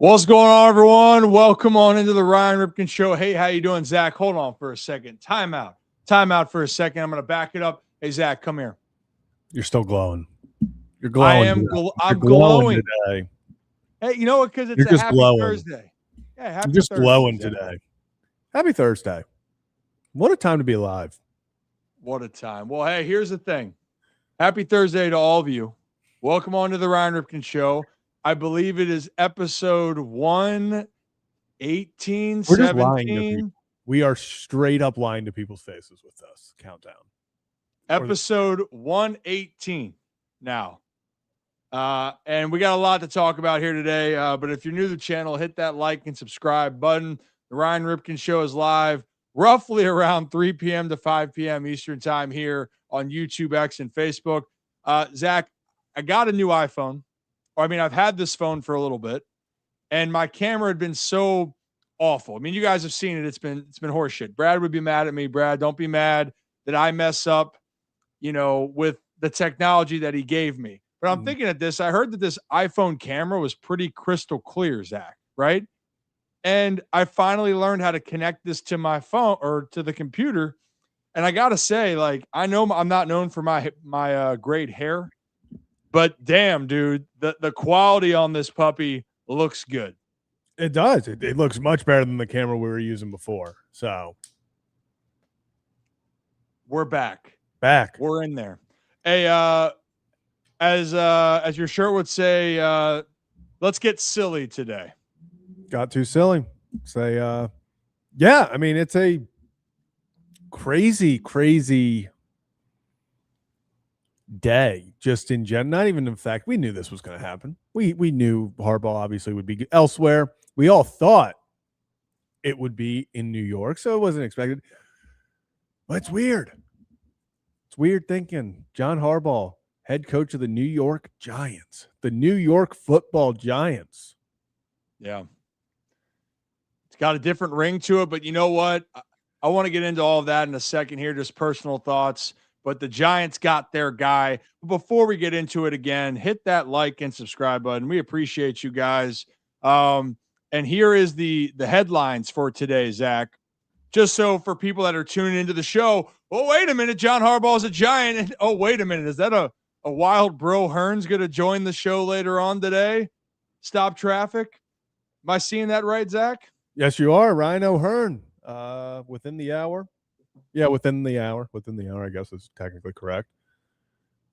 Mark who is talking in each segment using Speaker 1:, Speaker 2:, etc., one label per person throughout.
Speaker 1: What's going on, everyone? Welcome on into the Ryan Ripken Show. Hey, how you doing, Zach? Hold on for a second. Time out for a second. I'm going to back it up. Hey, Zach, come here.
Speaker 2: You're still glowing. You're
Speaker 1: I
Speaker 2: glowing.
Speaker 1: am.
Speaker 2: You're
Speaker 1: I'm
Speaker 2: glowing
Speaker 1: glowing.
Speaker 2: today.
Speaker 1: Hey, you know what? Because it's
Speaker 2: You're
Speaker 1: a
Speaker 2: just
Speaker 1: happy
Speaker 2: glowing.
Speaker 1: Thursday. Yeah,
Speaker 2: You're
Speaker 1: happy
Speaker 2: just
Speaker 1: Thursday,
Speaker 2: glowing
Speaker 1: Zach.
Speaker 2: today. Happy Thursday. What a time to be alive.
Speaker 1: What a time. Well, hey, here's the thing. Happy Thursday to all of you. Welcome on to the Ryan Ripken Show. I believe it is episode 118,
Speaker 2: We're just lying to
Speaker 1: 17.
Speaker 2: people. We are straight up lying to people's faces with this countdown.
Speaker 1: Episode 118 now. And we got a lot to talk about here today. But if you're new to the channel, hit that like and subscribe button. The Ryan Ripken Show is live roughly around 3 p.m. to 5 p.m. Eastern time here on YouTube, X, and Facebook. Zach, I got a new iPhone. I've had this phone for a little bit, and my camera had been so awful. I mean, you guys have seen it. It's been horseshit. Brad would be mad at me. Brad, don't be mad that I mess up, with the technology that he gave me. But I'm thinking of this. I heard that this iPhone camera was pretty crystal clear, Zach, right? And I finally learned how to connect this to my phone or to the computer. And I got to say, like, I know I'm not known for my great hair, but damn, dude, the quality on this puppy looks good.
Speaker 2: It does. It looks much better than the camera we were using before. So
Speaker 1: we're back. We're in there. Hey, as your shirt would say, let's get silly today.
Speaker 2: Got too silly. Say, yeah. I mean, it's a crazy day. Just in general, not even in fact, we knew this was going to happen. We knew Harbaugh obviously would be elsewhere. We all thought it would be in New York, so it wasn't expected. But it's weird. It's weird thinking. John Harbaugh, head coach of the New York Giants, the New York Football Giants.
Speaker 1: Yeah. It's got a different ring to it, but you know what? I want to get into all of that in a second here, just personal thoughts. But the Giants got their guy. Before we get into it again, hit that like and subscribe button. We appreciate you guys. And here is the headlines for today, Zach. Just so for people that are tuning into the show, oh, wait a minute, John Harbaugh's a Giant. And, oh, wait a minute, is that a wild bro Hearn's going to join the show later on today? Stop traffic. Am I seeing that right, Zach?
Speaker 2: Yes, you are. Ryan O'Hearn. Within the hour. Yeah, within the hour. I guess is technically correct.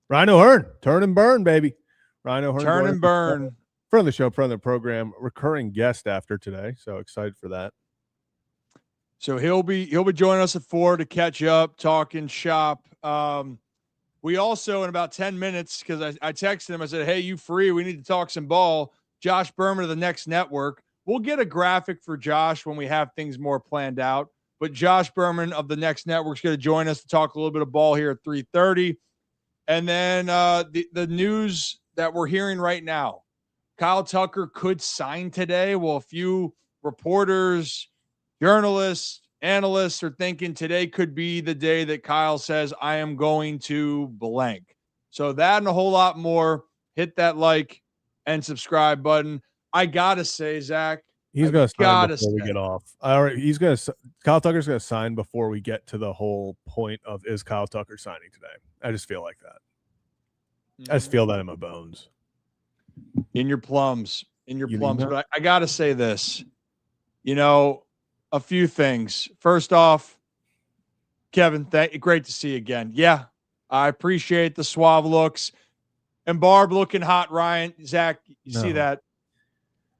Speaker 2: Ryan O'Hearn. Turn and burn, baby. Ryan O'Hearn.
Speaker 1: Turn and burn.
Speaker 2: Friend of the show, friend of the program, recurring guest after today. So excited for that.
Speaker 1: So he'll be joining us at 4 to catch up, talking shop. We also, in about 10 minutes, because I texted him, I said, hey, you free? We need to talk some ball. Josh Berman of the Next Network. We'll get a graphic for Josh when we have things more planned out. But Josh Berman of the Next Network is going to join us to talk a little bit of ball here at 3:30. And then the news that we're hearing right now, Kyle Tucker could sign today. Well, a few reporters, journalists, analysts are thinking today could be the day that Kyle says, I am going to blank. So that and a whole lot more. Hit that like and subscribe button. I got to say, Zach,
Speaker 2: he's going to sign before we get off. Kyle Tucker's going to sign before we get to the whole point of is Kyle Tucker signing today. I just feel like that. I just feel that in my bones.
Speaker 1: In your plums. But I got to say this, a few things. First off, Kevin, great to see you again. Yeah, I appreciate the suave looks. And Barb looking hot, Ryan. Zach, see that?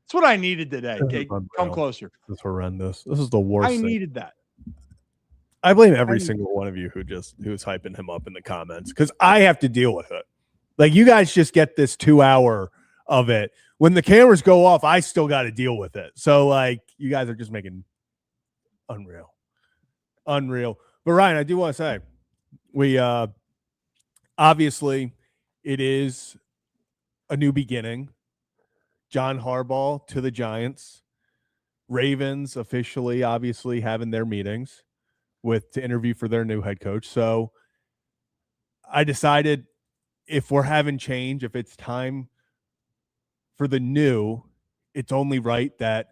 Speaker 1: That's what I needed today. Okay, come closer.
Speaker 2: This is horrendous. This is the worst thing.
Speaker 1: Needed that.
Speaker 2: I blame every single one of you who's hyping him up in the comments because I have to deal with it. Like, you guys just get this 2 hour of it. When the cameras go off, I still got to deal with it. So, like, you guys are just making unreal. But Ryan, I do want to say, we obviously it is a new beginning. John Harbaugh to the Giants. Ravens officially, obviously, having their meetings to interview for their new head coach. So I decided if we're having change, if it's time for the new, it's only right that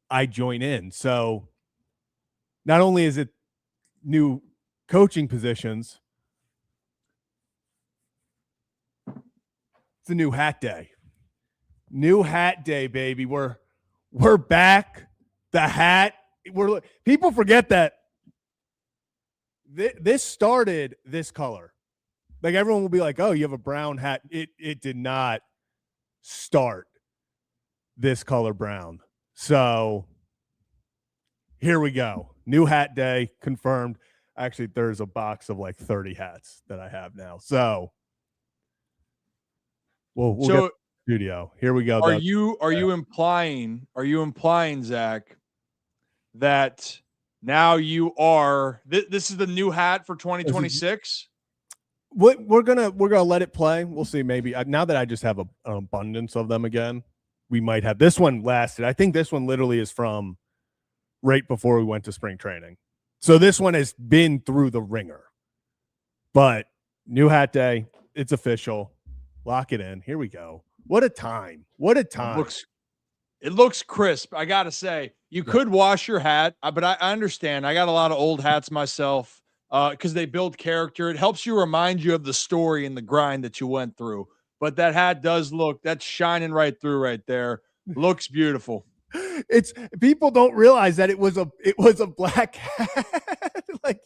Speaker 2: I join in. So not only is it new coaching positions, it's a new hat day. New hat day, baby. We're back. The hat. People forget that this started this color. Like everyone will be like, "Oh, you have a brown hat." It did not start this color brown. So here we go. New hat day confirmed. Actually, there's a box of like 30 hats that I have now. So we'll get to the studio. Here we go.
Speaker 1: Are you implying, Zach, that now you are this is the new hat for 2026?
Speaker 2: We're gonna let it play. We'll see. Maybe now that I just have an abundance of them again, we might have this one lasted. I think this one literally is from right before we went to spring training. So this one has been through the ringer. But new hat day, it's official. Lock it in. Here we go. What a time. What a time.
Speaker 1: It looks crisp. I got to say, you could wash your hat, but I understand. I got a lot of old hats myself because they build character. It helps you remind you of the story and the grind that you went through. But that hat does that's shining right through right there. Looks beautiful.
Speaker 2: It's people don't realize that it was a black hat. Like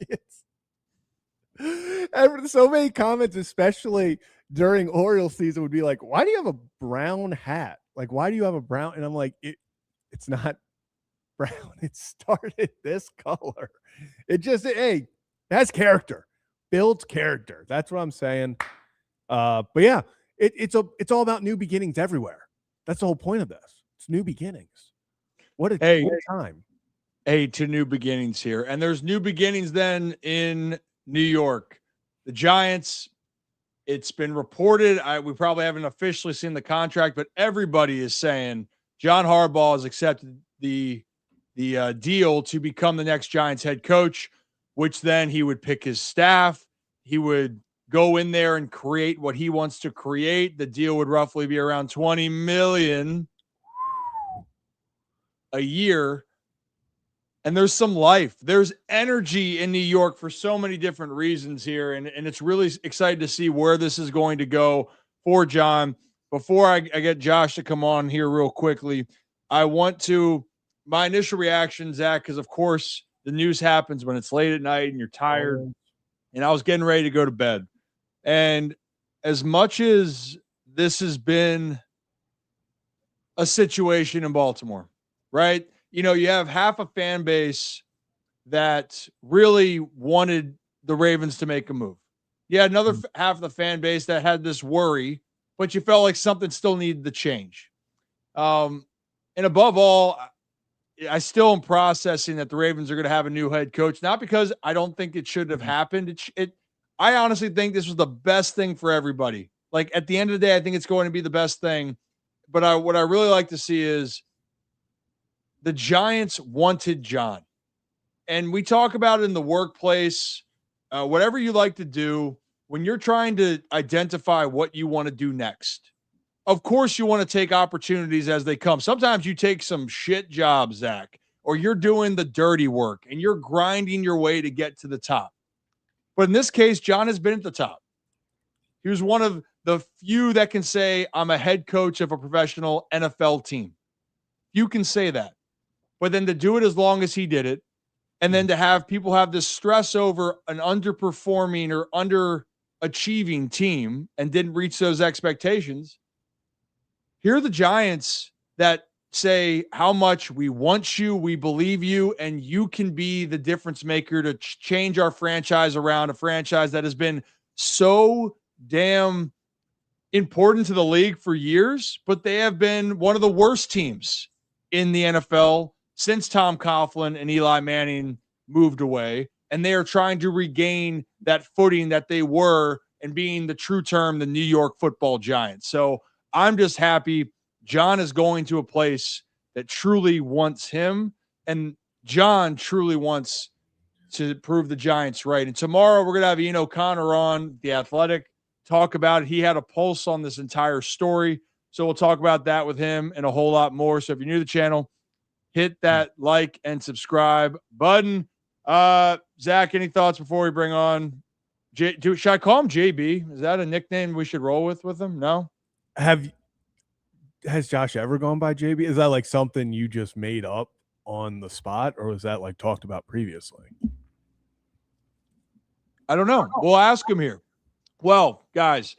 Speaker 2: so many comments, especially during Orioles season, would be like, "Why do you have a brown hat? Like, why do you have a brown?" And I'm like, it's not brown. It started this color. It just it has character, builds character. That's what I'm saying. But yeah, it's all about new beginnings everywhere. That's the whole point of this. It's new beginnings. What a time.
Speaker 1: To new beginnings here. And there's new beginnings then in New York. The Giants, it's been reported, we probably haven't officially seen the contract, but everybody is saying John Harbaugh has accepted the deal to become the next Giants head coach, which then he would pick his staff. He would go in there and create what he wants to create. The deal would roughly be around $20 million a year. And there's some life. There's energy in New York for so many different reasons here. And it's really excited to see where this is going to go for John. Before I get Josh to come on here real quickly, my initial reaction, Zach, because of course the news happens when it's late at night and you're tired. And I was getting ready to go to bed. And as much as this has been a situation in Baltimore, right? You have half a fan base that really wanted the Ravens to make a move. You had another half of the fan base that had this worry, but you felt like something still needed to change. And above all, I still am processing that the Ravens are going to have a new head coach, not because I don't think it should have happened. I honestly think this was the best thing for everybody. Like at the end of the day, I think it's going to be the best thing. But what I really like to see is the Giants wanted John. And we talk about it in the workplace, whatever you like to do, when you're trying to identify what you want to do next. Of course, you want to take opportunities as they come. Sometimes you take some shit jobs, Zach, or you're doing the dirty work and you're grinding your way to get to the top. But in this case, John has been at the top. He was one of the few that can say, I'm a head coach of a professional NFL team. You can say that. But then to do it as long as he did it, and then to have people have this stress over an underperforming or underachieving team and didn't reach those expectations. Here are the Giants that say how much we want you, we believe you, and you can be the difference maker to change our franchise around, a franchise that has been so damn important to the league for years, but they have been one of the worst teams in the NFL since Tom Coughlin and Eli Manning moved away, and they are trying to regain that footing that they were and being the true term, the New York Football Giants. So I'm just happy John is going to a place that truly wants him, and John truly wants to prove the Giants right. And tomorrow we're going to have Ian O'Connor on The Athletic, talk about it. He had a pulse on this entire story. So we'll talk about that with him and a whole lot more. So if you're new to the channel, hit that like and subscribe button. Zach, any thoughts before we bring on should I call him JB? Is that a nickname we should roll with him? No.
Speaker 2: Has Josh ever gone by JB? Is that like something you just made up on the spot, or was that like talked about previously?
Speaker 1: I don't know. We'll ask him here. Well, guys,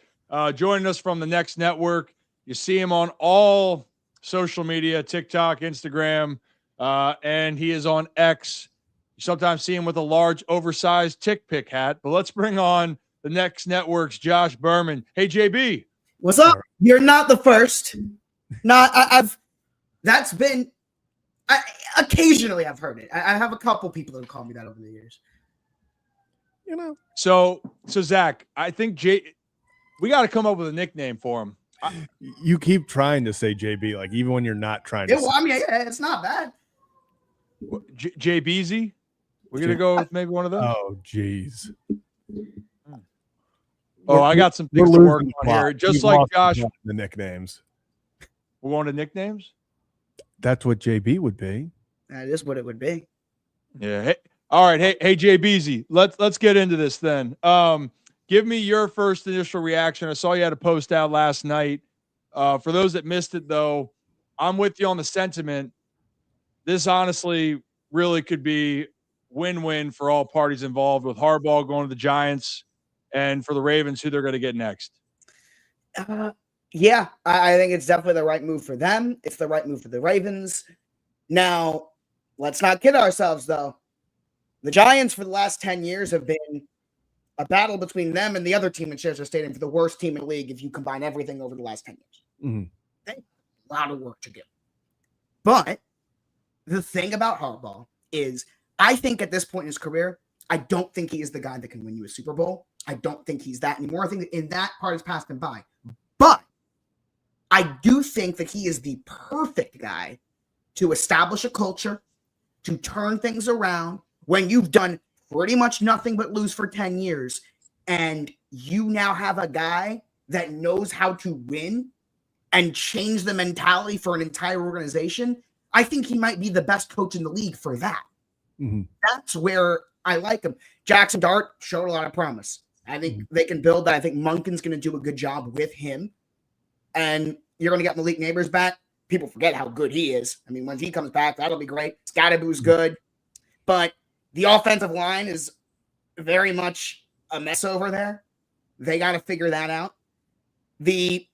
Speaker 1: joining us from the Next Network, you see him on all social media, TikTok, Instagram, and he is on X. You sometimes see him with a large, oversized tick pick hat. But let's bring on the Next Network's Josh Berman. Hey, JB.
Speaker 3: What's up? You're not the first. Occasionally I've heard it. I have a couple people that have called me that over the years.
Speaker 2: You know.
Speaker 1: So Zach, I think we got to come up with a nickname for him.
Speaker 2: You keep trying to say JB, like even when you're not trying to.
Speaker 3: It's not bad.
Speaker 1: JBZ? We're going to go with maybe one of those?
Speaker 2: Oh, jeez.
Speaker 1: Oh, I got some things to work on here. Just like Josh.
Speaker 2: The nicknames.
Speaker 1: We're going to nicknames?
Speaker 2: That's what JB would be.
Speaker 3: That is what it would be.
Speaker 1: Yeah. Hey, all right. Hey, JBZ. Let's get into this then. Give me your first initial reaction. I saw you had a post out last night. For those that missed it, though, I'm with you on the sentiment. This honestly really could be win-win for all parties involved, with Harbaugh going to the Giants and for the Ravens, who they're going to get next.
Speaker 3: Yeah, I think it's definitely the right move for them. It's the right move for the Ravens. Now, let's not kid ourselves, though. The Giants for the last 10 years have been a battle between them and the other team in Share Stadium for the worst team in the league if you combine everything over the last 10 years.
Speaker 2: Mm-hmm.
Speaker 3: Okay? A lot of work to do. But the thing about Harbaugh is, I think at this point in his career, I don't think he is the guy that can win you a Super Bowl. I don't think he's that anymore. I think that in that part has passed him by. But I do think that he is the perfect guy to establish a culture, to turn things around when you've done pretty much nothing but lose for 10 years. And you now have a guy that knows how to win and change the mentality for an entire organization. I think he might be the best coach in the league for that.
Speaker 2: Mm-hmm.
Speaker 3: That's where I like him. Jackson Dart showed a lot of promise. I think they can build that. I think Monken's going to do a good job with him. And you're going to get Malik Neighbors back. People forget how good he is. I mean, when he comes back, that'll be great. Scadaboo's good. But the offensive line is very much a mess over there. They got to figure that out. They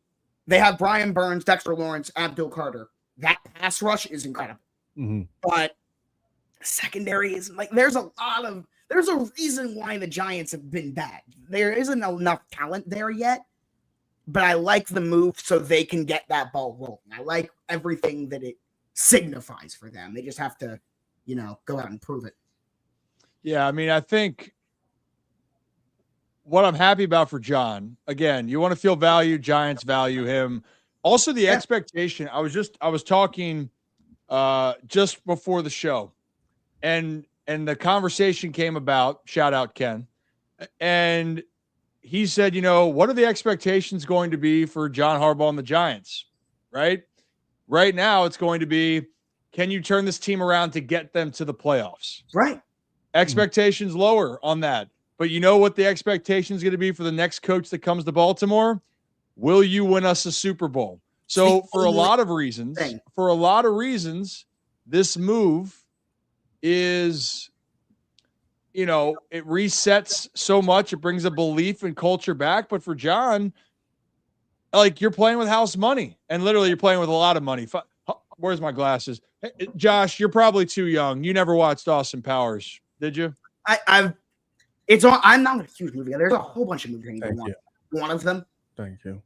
Speaker 3: have Brian Burns, Dexter Lawrence, Abdul Carter. That pass rush is incredible.
Speaker 2: Mm-hmm.
Speaker 3: But secondary is like, there's a reason why the Giants have been bad. There isn't enough talent there yet, but I like the move so they can get that ball rolling. I like everything that it signifies for them. They just have to, go out and prove it.
Speaker 1: Yeah, I mean, I think what I'm happy about for John, again, you want to feel valued, Giants value him. Also, the expectation, I was talking just before the show, and the conversation came about, shout out Ken, and he said, what are the expectations going to be for John Harbaugh and the Giants, right? Right now, it's going to be, can you turn this team around to get them to the playoffs?
Speaker 3: Right.
Speaker 1: Expectations lower on that. But you know what the expectation is going to be for the next coach that comes to Baltimore? Will you win us a Super Bowl? So for a lot of reasons, this move is, it resets so much. It brings a belief and culture back. But for John, like, you're playing with house money, and literally you're playing with a lot of money. Where's my glasses? Hey, Josh, you're probably too young. You never watched Austin Powers, did you?
Speaker 3: I'm not a huge movie guy. There's a whole bunch of movies. One of them.
Speaker 2: Thank you.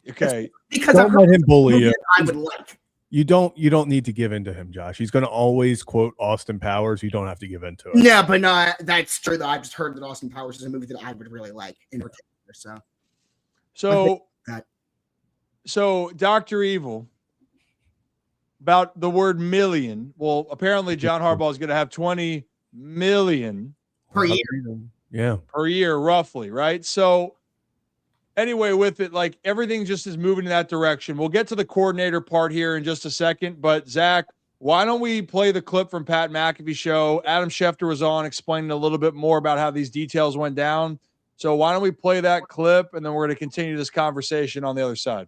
Speaker 1: Okay.
Speaker 3: Because
Speaker 2: don't let him bully you.
Speaker 3: I would like.
Speaker 2: You don't need to give in to him, Josh. He's going to always quote Austin Powers. You don't have to give in to it.
Speaker 3: Yeah, but no, that's true though. I just heard that Austin Powers is a movie that I would really like in particular.
Speaker 1: So Dr. Evil, about the word million. Well, apparently John Harbaugh is going to have 20 million
Speaker 3: per year.
Speaker 2: Yeah.
Speaker 1: Per year, roughly, right? So anyway, with it, like everything just is moving in that direction. We'll get to the coordinator part here in just a second, but Zach, why don't we play the clip from Pat McAfee show? Adam Schefter was on explaining a little bit more about how these details went down. So why don't we play that clip, and then we're going to continue this conversation on the other side.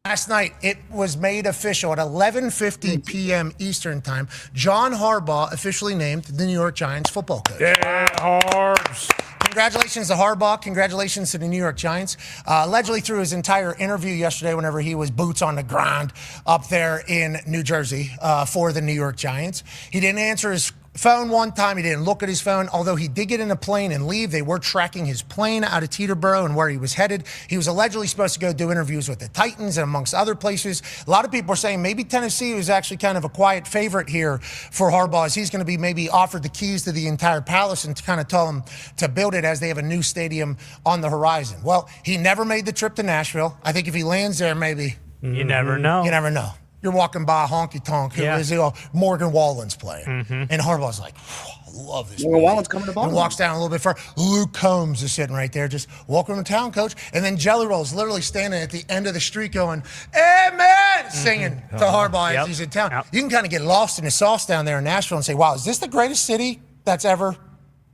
Speaker 4: Last night, it was made official at 11:50 p.m. Eastern Time. John Harbaugh officially named the New York Giants football coach.
Speaker 2: Yeah, Harbs.
Speaker 4: Congratulations to Harbaugh. Congratulations to the New York Giants. Allegedly through his entire interview yesterday, whenever he was boots on the ground up there in New Jersey for the New York Giants, he didn't answer his phone one time. He didn't look at his phone. Although he did get in a plane and leave, they were tracking his plane out of Teterboro and where he was headed. He was allegedly supposed to go do interviews with the Titans and amongst other places. A lot of people are saying maybe Tennessee was actually kind of a quiet favorite here for Harbaugh, as he's going to be maybe offered the keys to the entire palace and to kind of tell him to build it as they have a new stadium on the horizon. Well, he never made the trip to Nashville. I think if he lands there, maybe.
Speaker 5: You never know.
Speaker 4: You never know. You're walking by a honky-tonk. Who is Morgan Wallen's playing. And Harbaugh's like, I love this.
Speaker 3: Morgan Wallen's coming to Baltimore.
Speaker 4: And walks down a little bit further. Luke Combs is sitting right there, just welcome to town, coach. And then Jelly Roll's literally standing at the end of the street going, amen, singing to Harbaugh as he's in town. You can kind of get lost in the sauce down there in Nashville and say, wow, is this the greatest city that's ever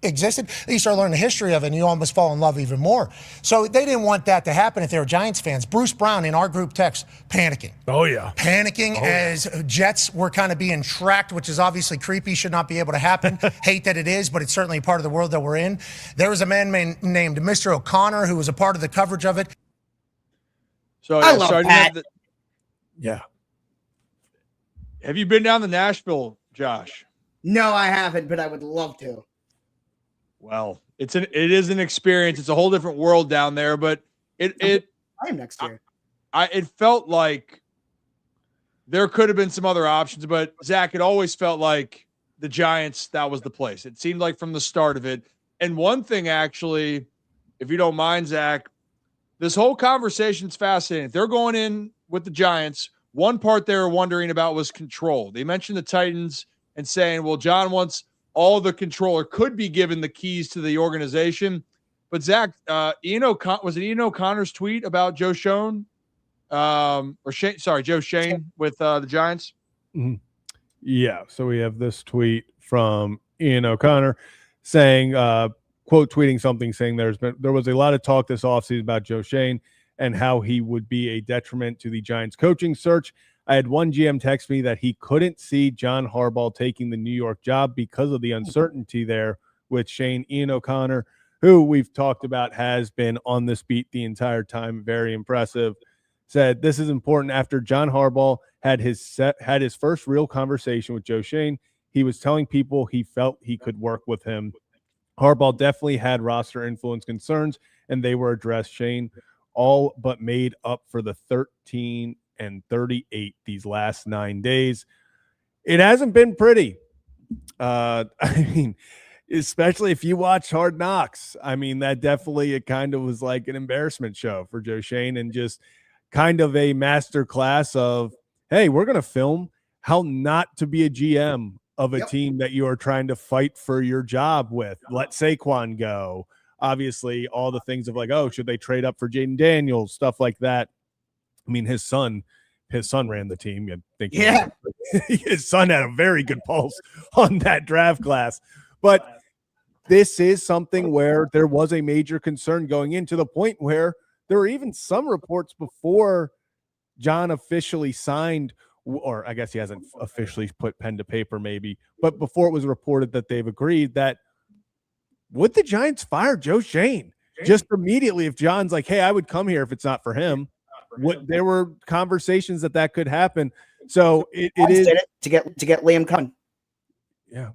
Speaker 4: existed? You start learning the history of it and you almost fall in love even more. So they didn't want that to happen if they were Giants fans. Bruce Brown in our group text, panicking.
Speaker 2: Oh, yeah.
Speaker 4: Panicking as Jets were kind of being tracked, which is obviously creepy, should not be able to happen. Hate that it is, but it's certainly part of the world that we're in. There was a man named Mr. O'Connor who was a part of the coverage of it.
Speaker 1: So
Speaker 3: I love that.
Speaker 2: Yeah.
Speaker 1: Have you been down to Nashville, Josh?
Speaker 3: No, I haven't, but I would love to.
Speaker 1: Well, it is an experience. It's a whole different world down there, but I
Speaker 3: am next year.
Speaker 1: It felt like there could have been some other options, but Zach, it always felt like the Giants, that was the place. It seemed like from the start of it. And one thing, actually, if you don't mind, Zach, this whole conversation's fascinating. If they're going in with the Giants, one part they were wondering about was control. They mentioned the Titans and saying, well, John wants all the control, or could be given the keys to the organization. But Zach, was it Ian O'Connor's tweet about Joe Schoen? Joe Schoen with the Giants?
Speaker 2: Mm-hmm. Yeah, so we have this tweet from Ian O'Connor saying, quote, tweeting something saying there was a lot of talk this offseason about Joe Schoen and how he would be a detriment to the Giants coaching search. I had one GM text me that he couldn't see John Harbaugh taking the New York job because of the uncertainty there with Shane. Ian O'Connor, who we've talked about, has been on this beat the entire time. Very impressive. Said this is important after John Harbaugh had his first real conversation with Joe Schoen. He was telling people he felt he could work with him. Harbaugh definitely had roster influence concerns, and they were addressed. Schoen all but made up for the 13 and 38 these last 9 days. It hasn't been pretty. I mean, especially if you watch Hard Knocks. I mean, that definitely, it kind of was like an embarrassment show for Joe Schoen, and just kind of a master class of, hey, we're going to film how not to be a GM of a team that you are trying to fight for your job with. Let Saquon go. Obviously, all the things of like, oh, should they trade up for Jaden Daniels, stuff like that. I mean, his son ran the team. You'd think his son had a very good pulse on that draft class. But this is something where there was a major concern going into the point where there were even some reports before John officially signed, or I guess he hasn't officially put pen to paper maybe, but before it was reported that they've agreed that would the Giants fire Joe Schoen just immediately if John's like, hey, I would come here if it's not for him. There were conversations that could happen. So it is
Speaker 3: to get Liam Cohen.
Speaker 2: Yeah,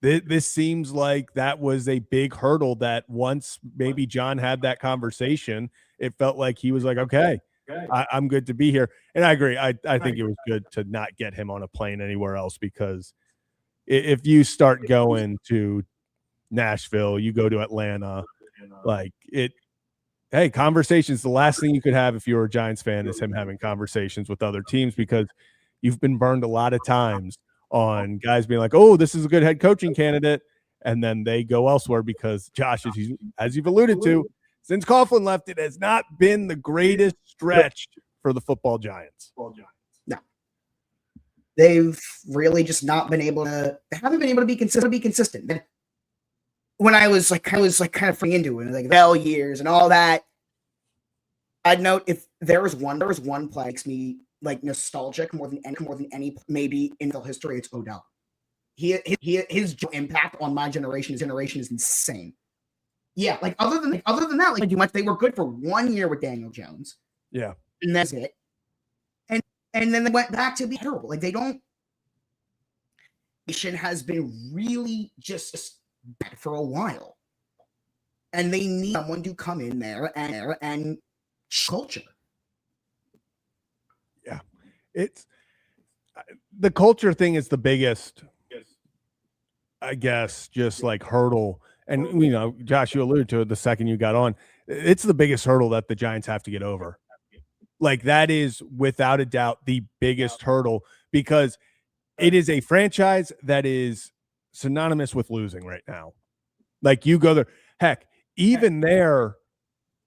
Speaker 2: this seems like that was a big hurdle that once maybe John had that conversation, it felt like he was like, okay, I'm good to be here. And I agree. I think it was good to not get him on a plane anywhere else, because if you start going to Nashville, you go to Atlanta, hey, conversations, the last thing you could have if you're a Giants fan is him having conversations with other teams, because you've been burned a lot of times on guys being like, oh, this is a good head coaching candidate, and then they go elsewhere because Josh, as you've alluded to, Since Coughlin left, it has not been the greatest stretch for the football Giants.
Speaker 3: No. They've really just not been able to. They haven't been able to be consistent. When I was kind of freaking into it, like Bell years and all that, I'd note if there was one play that makes me like nostalgic more than any maybe in the history, it's Odell. His impact on my generation is insane. Yeah, like other than that, like much they were good for 1 year with Daniel Jones.
Speaker 2: Yeah,
Speaker 3: and that's it. And then they went back to be terrible. Like they don't. Nation has been really just bad for a while, and they need someone to come in there and culture.
Speaker 2: Yeah, it's the culture thing is the biggest, I guess, just like hurdle. And you know, Josh, you alluded to it the second you got on. It's the biggest hurdle that the Giants have to get over. Like that is without a doubt the biggest hurdle because it is a franchise that is synonymous with losing right now. Like you go there, heck, even their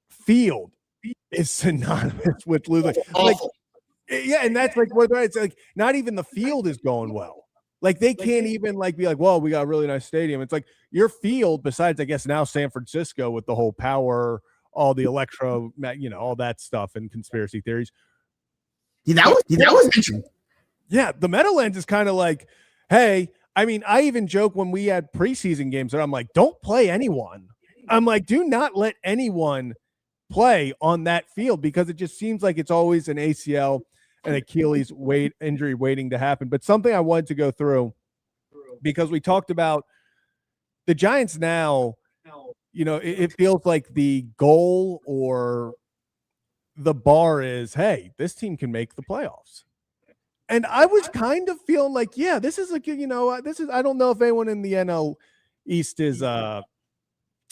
Speaker 2: field is synonymous with losing. Like, yeah, and that's like what it's like. Not even the field is going well. Like they can't even like be like, well, we got a really nice stadium. It's like your field, besides I guess now San Francisco with the whole power, all the electro, you know, all that stuff and conspiracy theories.
Speaker 3: Yeah, that was interesting.
Speaker 2: Yeah, the Meadowlands is kind of like, hey, I mean, I even joke when we had preseason games that I'm like, don't play anyone. I'm like, do not let anyone play on that field because it just seems like it's always an ACL and Achilles injury waiting to happen. But something I wanted to go through because we talked about the Giants now, you know, it feels like the goal or the bar is, hey, this team can make the playoffs. And I was kind of feeling like, yeah, this is like, you know, I don't know if anyone in the NL East is, or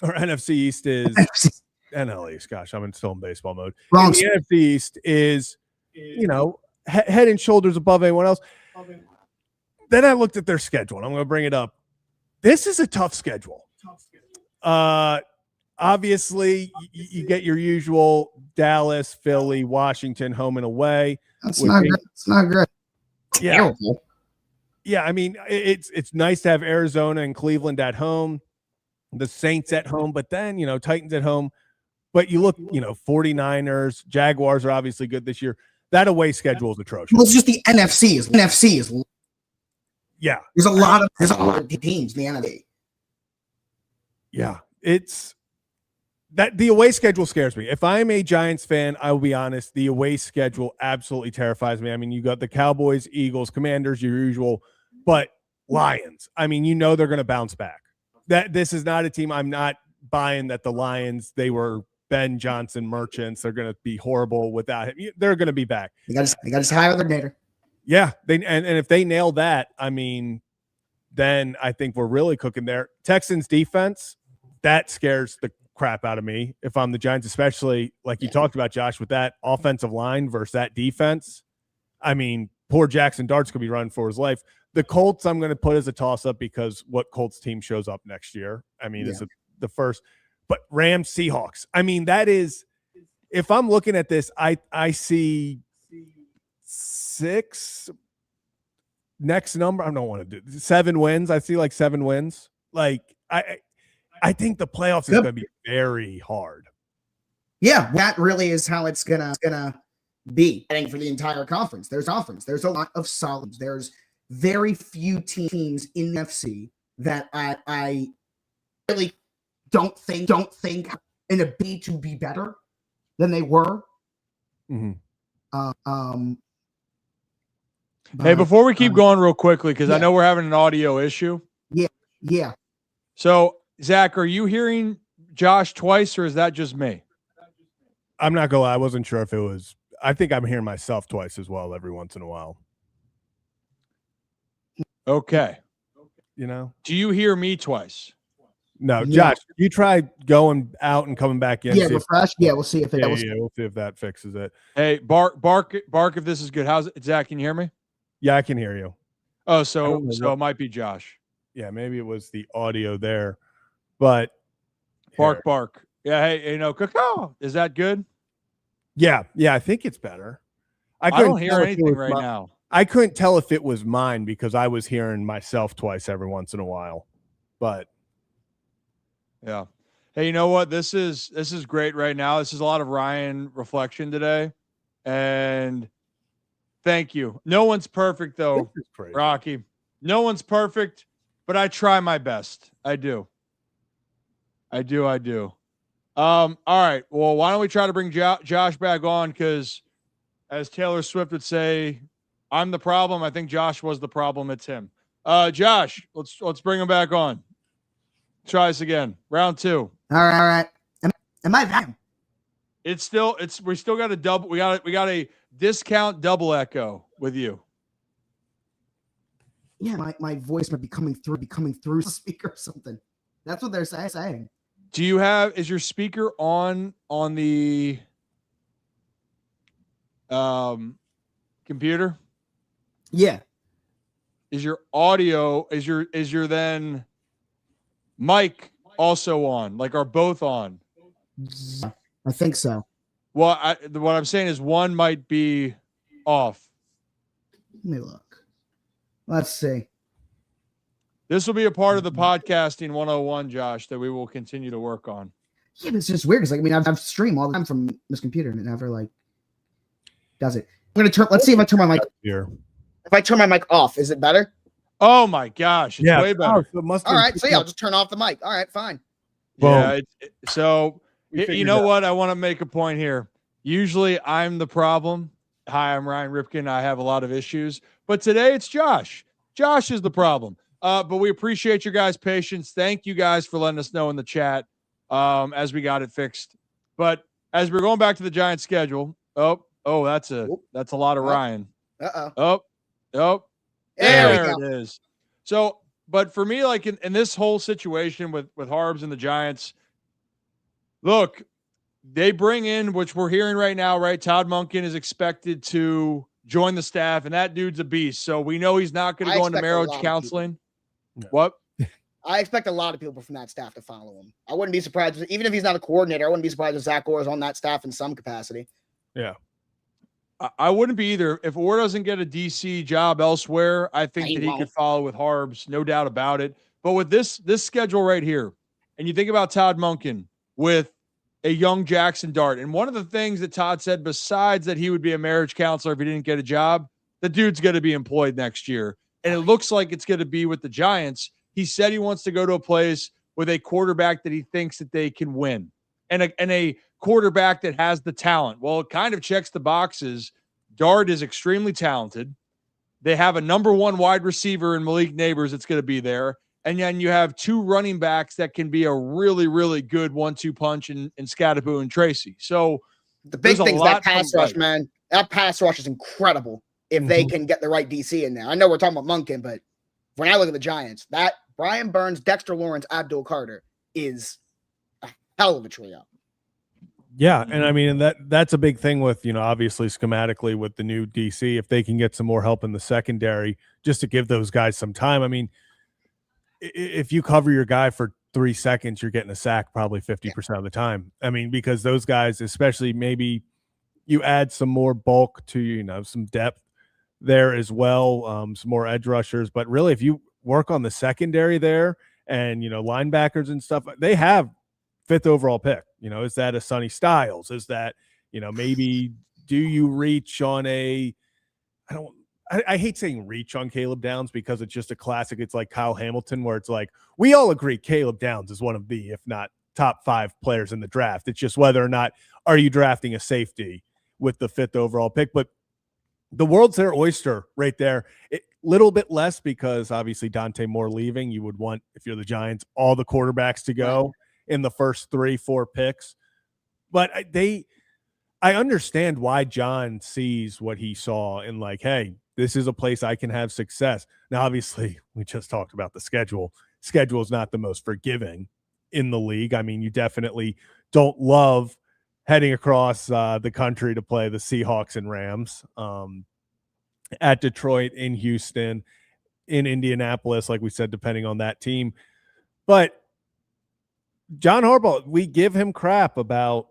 Speaker 2: NFC East is, NL East, gosh, I'm still in baseball mode.
Speaker 3: Wrong.
Speaker 2: The NFC East is, you know, head and shoulders above anyone else. Then I looked at their schedule, and I'm going to bring it up. This is a tough schedule. Obviously, you get your usual Dallas, Philly, Washington, home and away.
Speaker 3: It's not good.
Speaker 2: Yeah.
Speaker 3: Terrible.
Speaker 2: Yeah, I mean, it's nice to have Arizona and Cleveland at home, the Saints at home, but then, you know, Titans at home. But you look, you know, 49ers, Jaguars are obviously good this year. That away schedule is atrocious.
Speaker 3: Well, it's just the NFC is
Speaker 2: Yeah.
Speaker 3: There's a lot of teams in the NFC.
Speaker 2: Yeah. It's that the away schedule scares me. If I'm a Giants fan, I will be honest, the away schedule absolutely terrifies me. I mean, you got the Cowboys, Eagles, Commanders, your usual, but Lions. I mean, you know they're going to bounce back. That this is not a team I'm not buying that the Lions, they were Ben Johnson merchants. They're going to be horrible without him. They're going to be back.
Speaker 3: They got to hire their nader.
Speaker 2: Yeah, and if they nail that, I mean, then I think we're really cooking there. Texans defense, that scares the crap out of me if I'm the Giants, especially like you talked about, Josh, with that offensive line versus that defense. I mean, poor Jackson Darts could be running for his life. The Colts I'm going to put as a toss-up because what Colts team shows up next year? I mean, it's the first. But Rams, Seahawks. I mean, that is – if I'm looking at this, I see 6 next number. I don't want to do 7 wins. I see like 7 wins. Like I think the playoffs is going to be very hard.
Speaker 3: Yeah, that really is how it's gonna be. I think for the entire conference, there's a lot of solids. There's very few teams in the NFC that I really don't think in a B to be better than they were.
Speaker 2: Mm-hmm.
Speaker 1: Hey, before we keep going real quickly, because I know we're having an audio issue.
Speaker 3: Yeah.
Speaker 1: So, Zach, are you hearing Josh twice, or is that just me?
Speaker 2: I'm not gonna lie, I wasn't sure if it was. I think I'm hearing myself twice as well every once in a while.
Speaker 1: Okay.
Speaker 2: You know?
Speaker 1: Do you hear me twice?
Speaker 2: No, Josh, you try going out and coming back in.
Speaker 3: Yeah, refresh. We'll see if
Speaker 2: we'll see if that fixes it.
Speaker 1: Hey, bark if this is good. How's it, Zach? Can you hear me?
Speaker 2: Yeah, I can hear you.
Speaker 1: Oh, so it might be Josh.
Speaker 2: Yeah, maybe it was the audio there, but
Speaker 1: bark. Yeah, hey, cacao. Is that good?
Speaker 2: Yeah, I think it's better.
Speaker 1: I don't hear anything right now.
Speaker 2: I couldn't tell if it was mine because I was hearing myself twice every once in a while. But
Speaker 1: yeah. Hey, you know what? This is great right now. This is a lot of Ryan reflection today. And thank you. No one's perfect though, Rocky. No one's perfect, but I try my best. I do. All right. Well, why don't we try to bring Josh back on? Because as Taylor Swift would say, I'm the problem. I think Josh was the problem. It's him. Josh, let's bring him back on. Try this again. Round 2.
Speaker 3: All right. Am I back?
Speaker 1: We still got a double. We got a discount double echo with you.
Speaker 3: Yeah, my voice might be coming through the speaker or something. That's what they're saying.
Speaker 1: Is your speaker on the computer?
Speaker 3: Yeah.
Speaker 1: Is your audio, is your then mic also on? Like, are both on?
Speaker 3: I think so.
Speaker 1: Well, what I'm saying is one might be off.
Speaker 3: Let me look. Let's see.
Speaker 1: This will be a part of the podcasting 101, Josh, that we will continue to work on.
Speaker 3: Yeah, but it's just weird because I've streamed all the time from this computer and it never does it. Let's see if I turn my mic here. If I turn my mic off, is it better?
Speaker 1: Oh my gosh, it's way better.
Speaker 3: So all right, so I'll just turn off the mic. All right, fine.
Speaker 1: Yeah, you know what? I want to make a point here. Usually I'm the problem. Hi, I'm Ryan Ripken. I have a lot of issues, but today it's Josh. Josh is the problem. But we appreciate your guys' patience. Thank you guys for letting us know in the chat as we got it fixed. But as we're going back to the Giants schedule, that's a lot of Ryan.
Speaker 3: There
Speaker 1: it is. So, but for me, like in this whole situation with Harbs and the Giants, look, they bring in, which we're hearing right now, right? Todd Monken is expected to join the staff, and that dude's a beast. So we know he's not going to go into marriage counseling.
Speaker 2: No.
Speaker 1: What?
Speaker 3: I expect a lot of people from that staff to follow him. I wouldn't be surprised, even if he's not a coordinator, I wouldn't be surprised if Zach Orr is on that staff in some capacity.
Speaker 2: Yeah.
Speaker 1: I wouldn't be either. If Orr doesn't get a DC job elsewhere, I think that he could follow with Harbs, no doubt about it. But with this schedule right here, and you think about Todd Monken with a young Jackson Dart, and one of the things that Todd said, besides that he would be a marriage counselor if he didn't get a job, the dude's going to be employed next year. And it looks like it's going to be with the Giants. He said he wants to go to a place with a quarterback that he thinks that they can win, and a quarterback that has the talent. Well, it kind of checks the boxes. Dart is extremely talented. They have a number 1 wide receiver in Malik Neighbors that's going to be there. And then you have 2 running backs that can be a really, really good 1-2 punch in Scatterbo and Tracy. So
Speaker 3: the big thing is that pass rush, man. That pass rush is incredible if they can get the right DC in there. I know we're talking about Monken, but when I look at the Giants, that Brian Burns, Dexter Lawrence, Abdul Carter is a hell of a trio.
Speaker 2: Yeah, and I mean, that's a big thing with, obviously schematically with the new DC, if they can get some more help in the secondary just to give those guys some time. I mean, if you cover your guy for 3 seconds, you're getting a sack probably 50% of the time. I mean, because those guys, especially maybe you add some more bulk to, some depth there as well, some more edge rushers. But really, if you work on the secondary there and, linebackers and stuff, they have 5th overall pick. Is that a Sonny Styles? Is that, maybe do you reach on I hate saying reach on Caleb Downs because it's just a classic. It's like Kyle Hamilton, where it's like, we all agree Caleb Downs is one of the, if not top 5 players in the draft. It's just whether or not are you drafting a safety with the 5th overall pick. But the world's their oyster right there. Little bit less because obviously Dante Moore leaving. You would want, if you're the Giants, all the quarterbacks to go in the first 3-4 picks. But I understand why John sees what he saw and like, hey, this is a place I can have success. Now, obviously, we just talked about the schedule. Schedule is not the most forgiving in the league. I mean, you definitely don't love heading across the country to play the Seahawks and Rams at Detroit, in Houston, in Indianapolis, like we said, depending on that team. But John Harbaugh, we give him crap about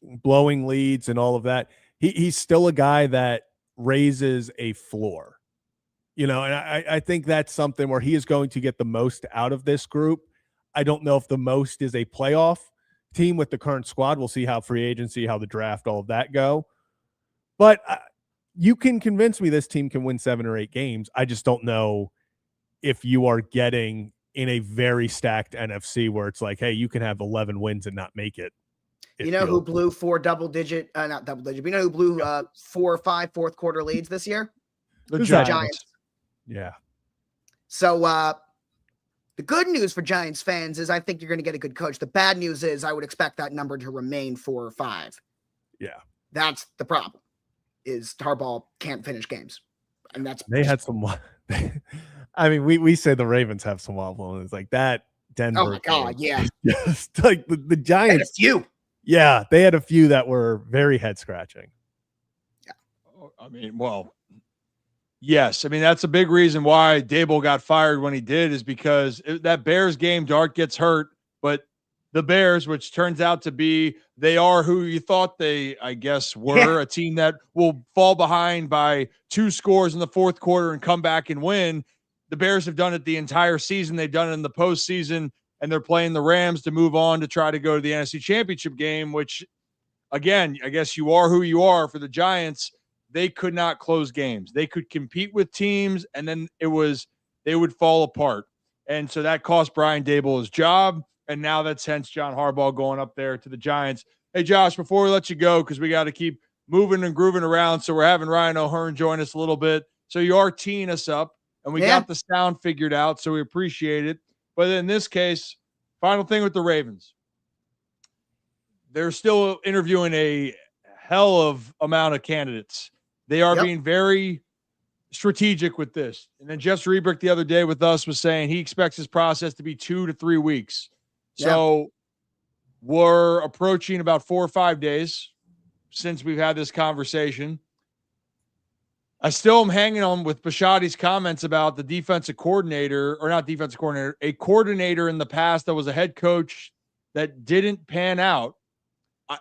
Speaker 2: blowing leads and all of that. He's still a guy that raises a floor, and I think that's something where he is going to get the most out of this group. I don't know if the most is a playoff team with the current squad. We'll see how free agency, how the draft, all of that go. But you can convince me this team can win 7 or 8 games. I just don't know if you are getting in a very stacked NFC where it's like, hey, you can have 11 wins and not make it.
Speaker 3: You know who blew 4 double-digit, not double-digit, but you know who blew 4 or 5 fourth quarter leads this year?
Speaker 1: The Giants.
Speaker 2: Yeah.
Speaker 3: So the good news for Giants fans is I think you're going to get a good coach. The bad news is I would expect that number to remain 4 or 5.
Speaker 2: Yeah.
Speaker 3: That's the problem, is Harbaugh can't finish games. And
Speaker 2: they had some. I mean, we say the Ravens have some wild moments like that. Denver.
Speaker 3: Oh my God, yeah.
Speaker 2: Just like the Giants.
Speaker 3: Had a few.
Speaker 2: Yeah, they had a few that were very head scratching.
Speaker 3: Yeah.
Speaker 1: I mean, well, yes. I mean, that's a big reason why Dable got fired when he did, is because that Bears game, Dart gets hurt, but the Bears, which turns out to be, they are who you thought they, I guess, were, a team that will fall behind by 2 scores in the fourth quarter and come back and win. The Bears have done it the entire season. They've done it in the postseason, and they're playing the Rams to move on to try to go to the NFC Championship game, which, again, I guess you are who you are. For the Giants, they could not close games. They could compete with teams, and then they would fall apart. And so that cost Brian Dable his job, and now that's hence John Harbaugh going up there to the Giants. Hey, Josh, before we let you go, because we got to keep moving and grooving around, so we're having Ryan O'Hearn join us a little bit. So you are teeing us up, and we got the sound figured out, so we appreciate it. But in this case, final thing with the Ravens. They're still interviewing a hell of amount of candidates. They are being very strategic with this. And then Jeff Ripken the other day with us was saying he expects his process to be 2 to 3 weeks. So we're approaching about 4 or 5 days since we've had this conversation. I still am hanging on with Bisciotti's comments about the defensive coordinator, or not defensive coordinator, a coordinator in the past that was a head coach that didn't pan out.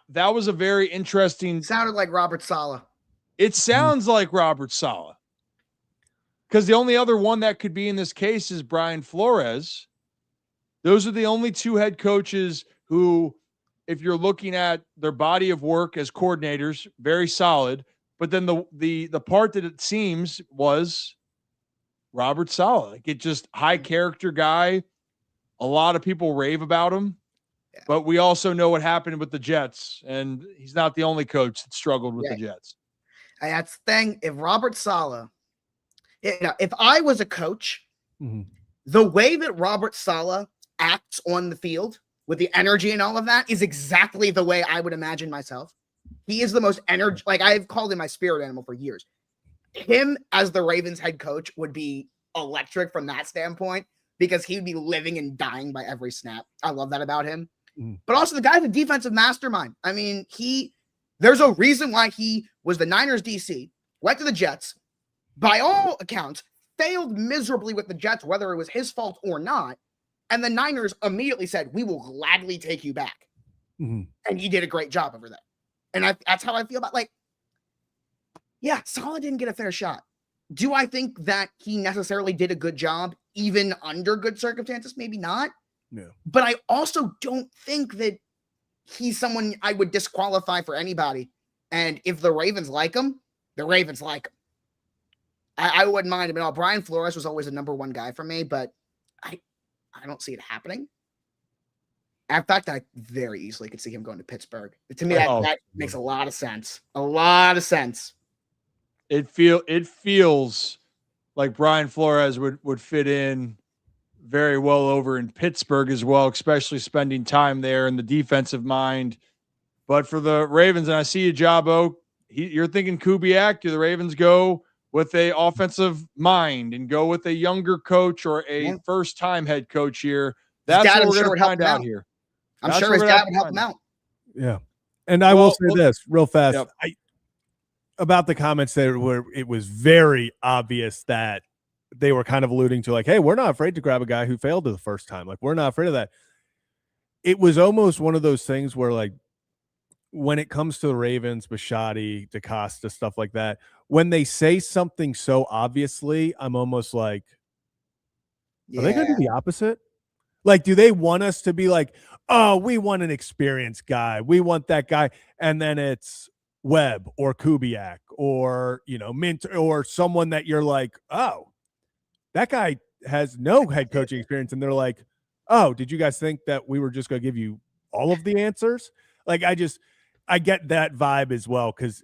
Speaker 1: That was a very interesting.
Speaker 3: Sounded like Robert Saleh.
Speaker 1: It sounds like Robert Saleh. Because the only other one that could be in this case is Brian Flores. Those are the only 2 head coaches who, if you're looking at their body of work as coordinators, very solid. But then the part that it seems was Robert Saleh. Like, it just high character guy. A lot of people rave about him. Yeah. But we also know what happened with the Jets, and he's not the only coach that struggled with the Jets.
Speaker 3: And that's the thing. If Robert Saleh, if I was a coach, the way that Robert Saleh acts on the field with the energy and all of that is exactly the way I would imagine myself. He is the most energy. Like, I've called him my spirit animal for years. Him as the Ravens head coach would be electric from that standpoint, because he'd be living and dying by every snap. I love that about him. But also, the guy's a defensive mastermind. I mean, there's a reason why he was the Niners DC, went to the Jets, by all accounts, failed miserably with the Jets, whether it was his fault or not. And the Niners immediately said, we will gladly take you back. And he did a great job over there. And that's how I feel about, like, Saleh didn't get a fair shot. Do I think that he necessarily did a good job, even under good circumstances? Maybe not.
Speaker 2: No.
Speaker 3: But I also don't think that he's someone I would disqualify for anybody. And if the Ravens like him, the Ravens like him. I wouldn't mind him at all. Brian Flores was always a number 1 guy for me, but I don't see it happening. In fact, I very easily could see him going to Pittsburgh. To me, that makes a lot of sense. A lot of sense.
Speaker 1: It feels like Brian Flores would fit in very well over in Pittsburgh as well, especially spending time there in the defensive mind. But for the Ravens, and I see you, Jabo, you're thinking Kubiak. Do the Ravens go with a offensive mind and go with a younger coach or a first-time head coach here? That's what we're going to find out here.
Speaker 3: I'm sure his dad would help him out.
Speaker 2: Yeah. And I will say this real fast. Yep. About the comments there, where it was very obvious that they were kind of alluding to, like, hey, we're not afraid to grab a guy who failed the first time. Like, we're not afraid of that. it was almost one of those things where, like, when it comes to the Ravens, Bisciotti, DaCosta, stuff like that, when they say something so obviously, I'm almost like, are they going to do the opposite? Like, do they want us to be like, oh, we want an experienced guy. We want that guy. And then it's Webb or Kubiak or, Mint or someone that you're like, oh, that guy has no head coaching experience. And they're like, oh, did you guys think that we were just going to give you all of the answers? Like, I get that vibe as well, because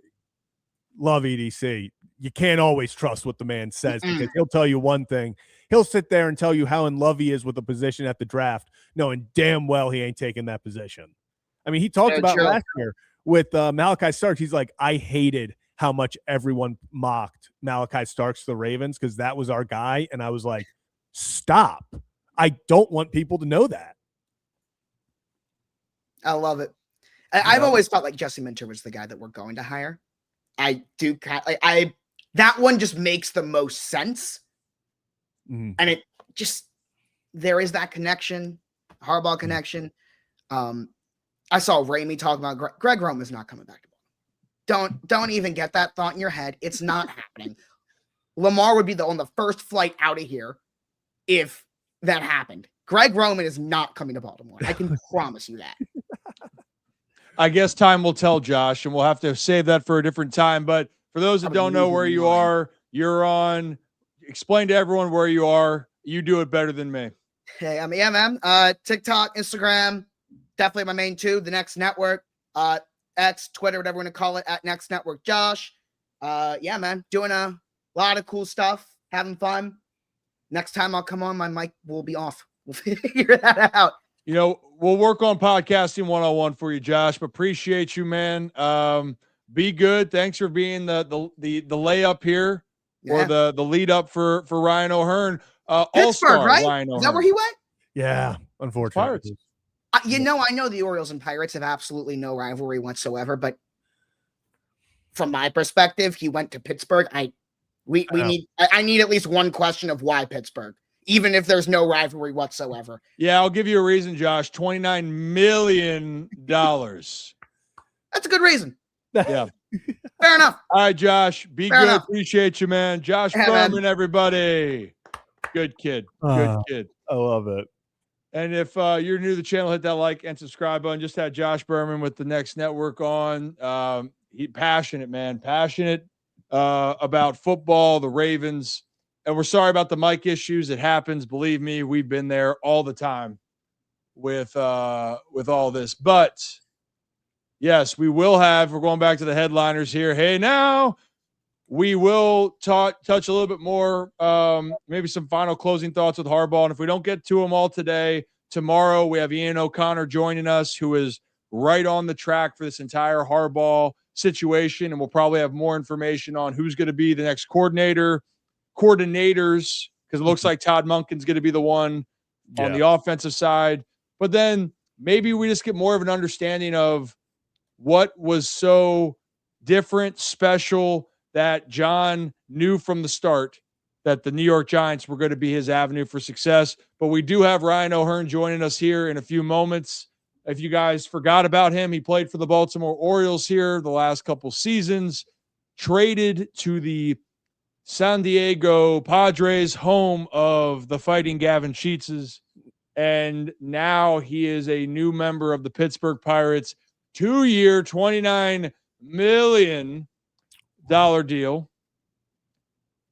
Speaker 2: love EDC. You can't always trust what the man says, because he'll tell you one thing. He'll sit there and tell you how in love he is with a position at the draft, knowing damn well he ain't taking that position. I mean, he talked about last year with Malachi Starks. He's like, I hated how much everyone mocked Malachi Starks to the Ravens, because that was our guy. And I was like, stop. I don't want people to know that.
Speaker 3: I love it. I've always felt like Jesse Minter was the guy that we're going to hire. I do. That one just makes the most sense. And it just, there is that connection, Harbaugh connection. I saw Ramey talk about Greg Roman's not coming back to Baltimore. Don't even get that thought in your head. It's not happening. Lamar would be on the first flight out of here if that happened. Greg Roman is not coming to Baltimore. I can promise you that.
Speaker 1: I guess time will tell, Josh, and we'll have to save that for a different time. But for those that don't know where you are, you're on. Explain to everyone where you are. You do it better than me.
Speaker 3: Hey, I'm EMM. TikTok, Instagram, definitely my main two. The Next Network, X, Twitter, whatever you want to call it, at Next Network Josh. Yeah, man, doing a lot of cool stuff, having fun. Next time I'll come on, my mic will be off. We'll figure that out.
Speaker 1: We'll work on podcasting one-on-one for you, Josh. But appreciate you, man. Be good. Thanks for being the layup here, or the lead up for Ryan O'Hearn. All-star,
Speaker 3: right?
Speaker 1: Ryan O'Hearn.
Speaker 3: Is that where he went?
Speaker 2: Yeah, unfortunately.
Speaker 3: I know the Orioles and Pirates have absolutely no rivalry whatsoever, but from my perspective, he went to Pittsburgh. I need at least one question of why Pittsburgh, even if there's no rivalry whatsoever.
Speaker 1: Yeah, I'll give you a reason, Josh. $29 million.
Speaker 3: That's a good reason.
Speaker 1: Yeah.
Speaker 3: Fair enough.
Speaker 1: All right, Josh. Be
Speaker 3: Fair
Speaker 1: good.
Speaker 3: enough.
Speaker 1: Appreciate you, man. Josh Berman, everybody. Good kid. Good kid.
Speaker 2: I love it.
Speaker 1: And if you're new to the channel, hit that like and subscribe button. Just had Josh Berman with the Next Network on. He passionate, man. Passionate about football, the Ravens. And we're sorry about the mic issues. It happens. Believe me, we've been there all the time with all this. But yes, we're going back to the headliners here. Hey, now we will touch a little bit more, maybe some final closing thoughts with Harbaugh. And if we don't get to them all today, tomorrow we have Ian O'Connor joining us, who is right on the track for this entire Harbaugh situation. And we'll probably have more information on who's going to be the next coordinators, because it looks like Todd Monken's going to be the one on the offensive side. But then maybe we just get more of an understanding of what was so different, special, that John knew from the start that the New York Giants were going to be his avenue for success. But we do have Ryan O'Hearn joining us here in a few moments. If you guys forgot about him, he played for the Baltimore Orioles here the last couple seasons, traded to the San Diego Padres, home of the Fighting Gavin Sheetses, and now he is a new member of the Pittsburgh Pirates, 2-year, $29 million deal.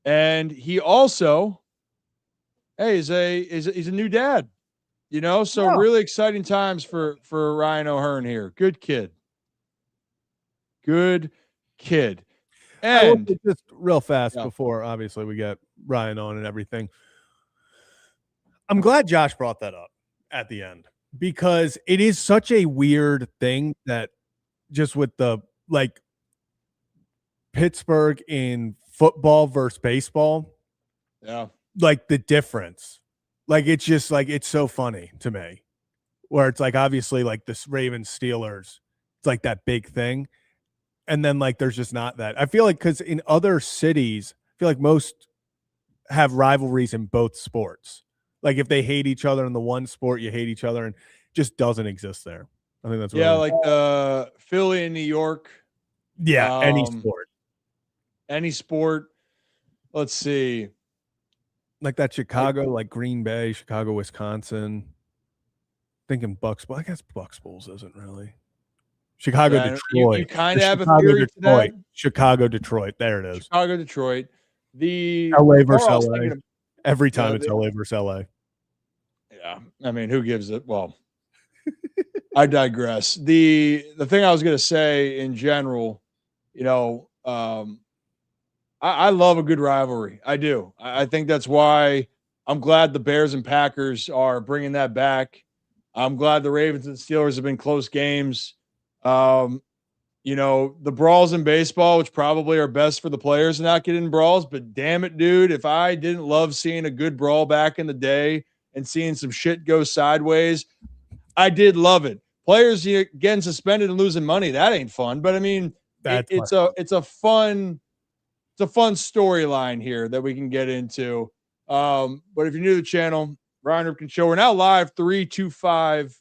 Speaker 1: And he also, he's a new dad, so really exciting times for Ryan O'Hearn here. Good kid. And
Speaker 2: just real fast before obviously we get Ryan on and everything, I'm glad Josh brought that up at the end, because it is such a weird thing that just with the Pittsburgh in football versus baseball, the difference, it's just it's so funny to me, where it's obviously this Ravens Steelers, it's that big thing. And then there's just not that. I feel because in other cities, I feel most have rivalries in both sports. If they hate each other in the one sport, you hate each other. And just doesn't exist there. I think that's
Speaker 1: yeah, like the Philly and New York.
Speaker 2: Yeah, any sport.
Speaker 1: Any sport. Let's see.
Speaker 2: Like that Chicago, like Green Bay, Chicago, Wisconsin. Thinking Bucks, but I guess Bucks Bulls isn't really. Chicago,
Speaker 1: Yeah,
Speaker 2: Detroit.
Speaker 1: You kind of have
Speaker 2: Chicago,
Speaker 1: a theory
Speaker 2: Detroit.
Speaker 1: to that.
Speaker 2: Chicago, Detroit. There it is.
Speaker 1: Chicago, Detroit. The
Speaker 2: LA versus
Speaker 1: car I was
Speaker 2: LA.
Speaker 1: thinking of-
Speaker 2: Every time
Speaker 1: Yeah,
Speaker 2: it's LA versus LA.
Speaker 1: Yeah, I mean, who gives it? Well, I digress. The thing I was going to say in general, you know, I love a good rivalry. I do. I think that's why I'm glad the Bears and Packers are bringing that back. I'm glad the Ravens and Steelers have been close games. You know, the brawls in baseball, which probably are best for the players to not get in brawls, but damn it, dude, if I didn't love seeing a good brawl back in the day and seeing some shit go sideways, I did love it. Players getting suspended and losing money, that ain't fun. But I mean, it's a fun storyline here that we can get into. But if you're new to the channel, Ryan Ripken Show, we're now live 3 to 5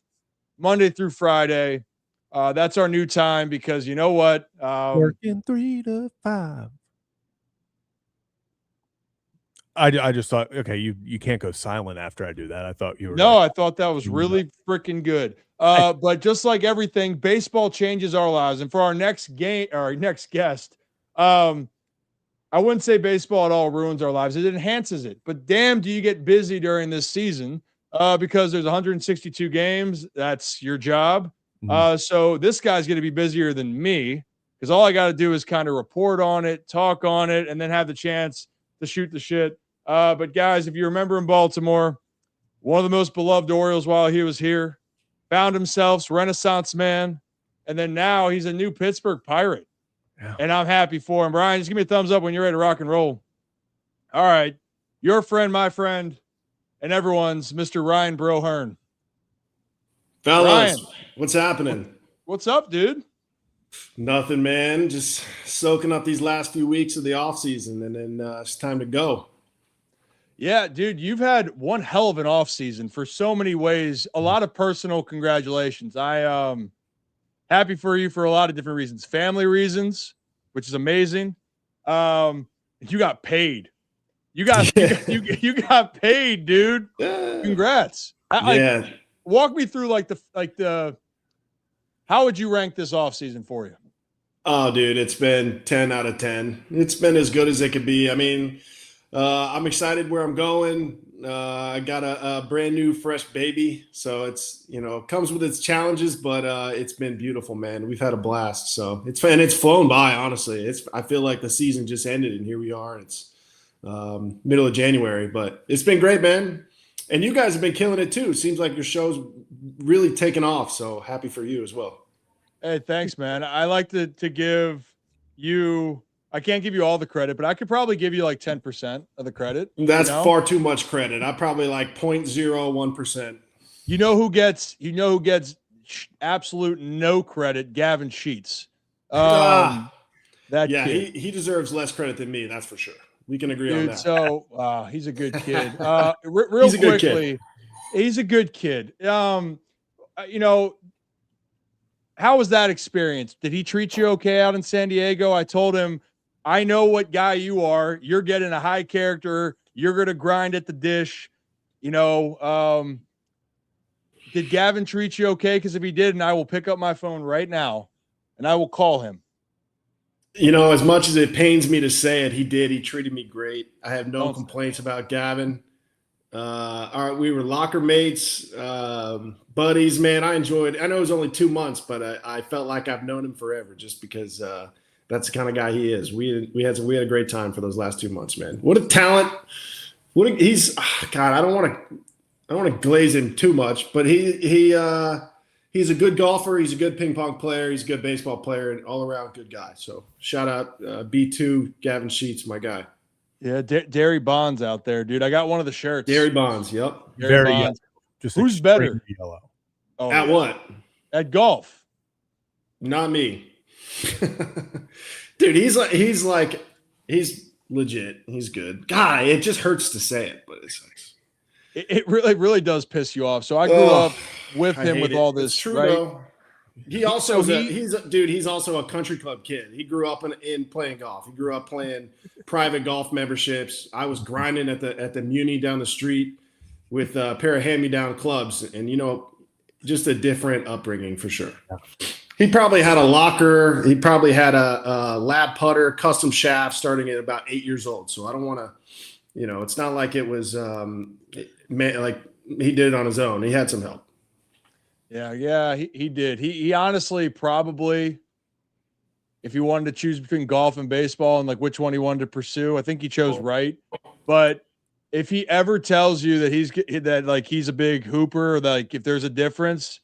Speaker 1: Monday through Friday. That's our new time because you know what?
Speaker 2: Working 3 to 5. I just thought, okay, you can't go silent after I do that. I thought you were.
Speaker 1: No, I thought that was really freaking good. But just like everything, baseball changes our lives. And for our next game, or our next guest, I wouldn't say baseball at all ruins our lives. It enhances it. But damn, do you get busy during this season because there's 162 games. That's your job. So this guy's going to be busier than me because all I got to do is kind of report on it, talk on it, and then have the chance to shoot the shit. But guys, if you remember in Baltimore, one of the most beloved Orioles while he was here, found himself Renaissance man, and then now he's a new Pittsburgh Pirate. Yeah. And I'm happy for him. Brian, just give me a thumbs up when you're ready to rock and roll. All right. Your friend, my friend, and everyone's Mr. Ryan Bro Hearn.
Speaker 5: Fellas, Ryan, what's happening?
Speaker 1: What's up, dude?
Speaker 5: Nothing, man. Just soaking up these last few weeks of the offseason, and then it's time to go.
Speaker 1: Yeah, dude, you've had one hell of an offseason for so many ways. A lot of personal congratulations. I happy for you for a lot of different reasons. Family reasons, which is amazing. You got paid. You got you got paid, dude. Congrats.
Speaker 5: Yeah.
Speaker 1: Walk me through the how would you rank this offseason for you?
Speaker 5: Oh, dude, it's been 10 out of 10. It's been as good as it could be. I mean, I'm excited where I'm going. I got a brand new, fresh baby. So it's, it comes with its challenges, but it's been beautiful, man. We've had a blast. So it's flown by, honestly. I feel like the season just ended and here we are. It's middle of January, but it's been great, man. And you guys have been killing it too. Seems like your show's really taken off. So happy for you as well.
Speaker 1: Hey, thanks, man. I like to give you, I can't give you all the credit, but I could probably give you like 10% of the credit.
Speaker 5: That's far too much credit. I probably like 0.01%.
Speaker 1: You know who gets absolute no credit? Gavin Sheets. That kid.
Speaker 5: He deserves less credit than me. That's for sure. We can agree on that.
Speaker 1: So he's a good kid. Real quickly, he's a good kid. How was that experience? Did he treat you okay out in San Diego? I told him, I know what guy you are. You're getting a high character. You're going to grind at the dish. Did Gavin treat you okay? Because if he didn't, I will pick up my phone right now and I will call him.
Speaker 5: As much as it pains me to say it, he did. He treated me great. I have no complaints about Gavin. We were locker mates, buddies, man. I know it was only 2 months, but I felt like I've known him forever just because that's the kind of guy he is. We had a great time for those last 2 months, man. What a talent. I don't want to glaze him too much, but he's a good golfer. He's a good ping pong player. He's a good baseball player and all around good guy. So shout out B2 Gavin Sheets, my guy.
Speaker 1: Yeah, Derry Bonds out there, dude. I got one of the shirts.
Speaker 5: Derry Bonds, yep.
Speaker 1: Very Bonds.
Speaker 2: Just
Speaker 1: who's better?
Speaker 2: Yellow.
Speaker 1: Oh,
Speaker 5: at what?
Speaker 1: At golf.
Speaker 5: Not me. Dude, he's legit. He's good. God, it just hurts to say it, but it's nice.
Speaker 1: It really does piss you off. So I grew up with
Speaker 5: I
Speaker 1: him
Speaker 5: hate
Speaker 1: with
Speaker 5: it.
Speaker 1: all this,
Speaker 5: It's true
Speaker 1: right?
Speaker 5: though. He also
Speaker 1: So
Speaker 5: he's also a country club kid. He grew up in playing golf. He grew up playing private golf memberships. I was grinding at the Muni down the street with a pair of hand-me-down clubs, and just a different upbringing for sure. He probably had a locker. He probably had a lab putter, custom shaft starting at about 8 years old. So I don't want to, it's not like it was like he did it on his own. He had some help.
Speaker 1: Yeah, he did. He honestly probably, if he wanted to choose between golf and baseball and like which one he wanted to pursue, I think he chose right. But if he ever tells you that he's a big hooper, or like if there's a difference,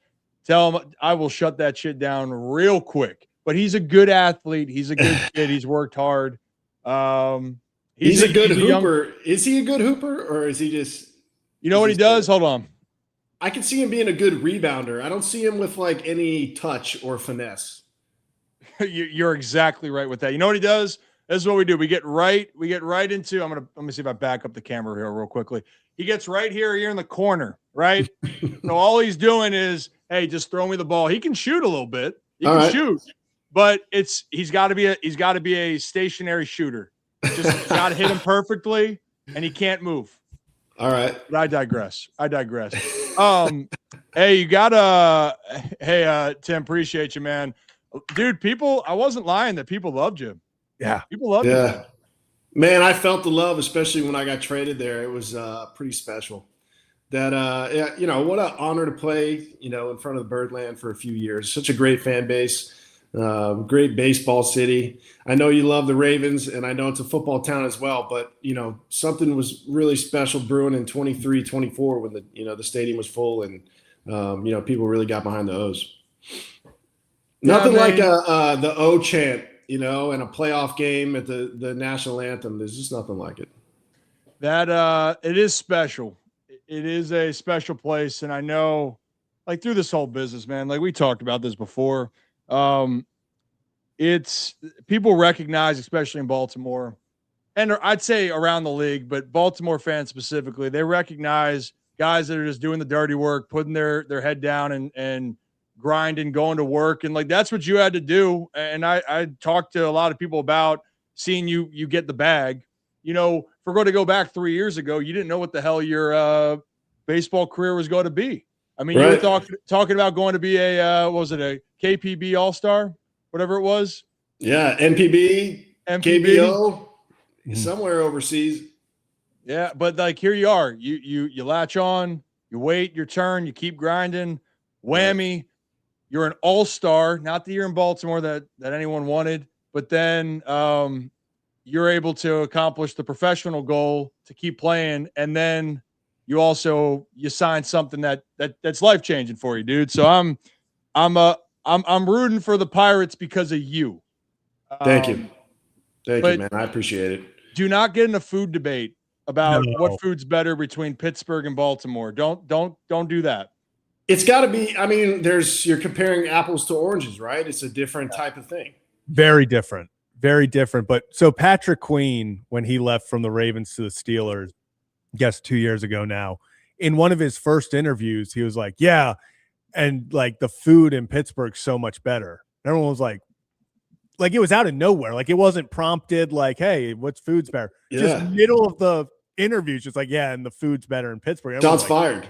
Speaker 1: tell him I will shut that shit down real quick. But he's a good athlete. He's a good kid. He's worked hard.
Speaker 5: He's a good hooper. Is he a good hooper, or is he just?
Speaker 1: You know what he does? Hold on.
Speaker 5: I can see him being a good rebounder. I don't see him with like any touch or finesse.
Speaker 1: You're exactly right with that. You know what he does? This is what we do. We get right into. Let me see if I back up the camera here real quickly. He gets right here in the corner, right? So all he's doing is, hey, just throw me the ball. He can shoot a little bit. He can shoot, but he's got to be a stationary shooter. Just got to hit him perfectly, and he can't move.
Speaker 5: All right.
Speaker 1: But I digress. Hey, Tim, appreciate you, man. Dude, I wasn't lying that people loved you.
Speaker 2: Yeah.
Speaker 1: People loved you.
Speaker 5: Man, I felt the love, especially when I got traded there. It was pretty special. That what an honor to play, in front of the Birdland for a few years. Such a great fan base. Great baseball city. I know you love the Ravens, and I know it's a football town as well, but something was really special brewing in 23, 24 when the stadium was full and people really got behind the O's. Nothing like the O chant, in a playoff game at the national anthem. There's just nothing like it.
Speaker 1: That it is special. It is a special place, and I know, like through this whole business, man, like we talked about this before. It's people recognize, especially in Baltimore, and I'd say around the league, but Baltimore fans specifically, they recognize guys that are just doing the dirty work, putting their head down and grinding, going to work. And like, that's what you had to do. And I talked to a lot of people about seeing you get the bag. If we're going to go back 3 years ago, you didn't know what the hell your baseball career was going to be. I mean, you were talking about going to be a KPB All-Star, whatever it was.
Speaker 5: Yeah, MPB. KBO, somewhere overseas.
Speaker 1: Yeah, but like here you are. You latch on, you wait your turn, you keep grinding. Whammy, you're an all-star. Not that you're in Baltimore that anyone wanted, but then you're able to accomplish the professional goal to keep playing, and then you sign something that's life-changing for you, dude. So I'm rooting for the Pirates because of you.
Speaker 5: Thank you, man. I appreciate it.
Speaker 1: Do not get in a food debate about what food's better between Pittsburgh and Baltimore. Don't do that.
Speaker 5: It's got to be. I mean, you're comparing apples to oranges, right? It's a different type of thing.
Speaker 2: Very different. But so Patrick Queen, when he left from the Ravens to the Steelers, I guess 2 years ago now, in one of his first interviews, he was like, "Yeah, and like the food in Pittsburgh's so much better." And everyone was like it was out of nowhere. Like it wasn't prompted like, "Hey, what's food's better?"
Speaker 5: Yeah.
Speaker 2: Just middle of the interview, just like, "Yeah, and the food's better in Pittsburgh."
Speaker 5: John's fired.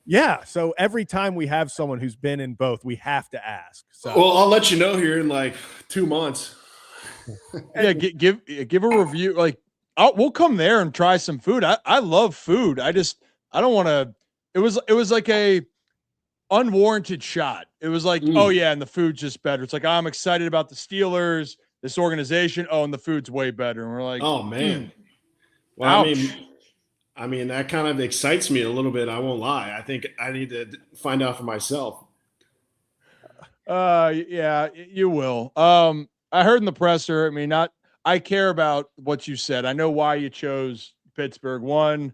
Speaker 2: Yeah. So every time we have someone who's been in both, we have to ask. So.
Speaker 5: Well, I'll let you know here in like 2 months.
Speaker 1: Yeah, give a review. Like we'll come there and try some food. I love food. I don't want to. It was like a unwarranted shot. It was like, oh yeah, and the food's just better. It's like I'm excited about the Steelers, this organization. Oh, and the food's way better. And we're like,
Speaker 5: oh man. Well, I mean, that kind of excites me a little bit. I won't lie. I think I need to find out for myself.
Speaker 1: Yeah, you will. I heard in the presser. I mean, I care about what you said. I know why you chose Pittsburgh. One,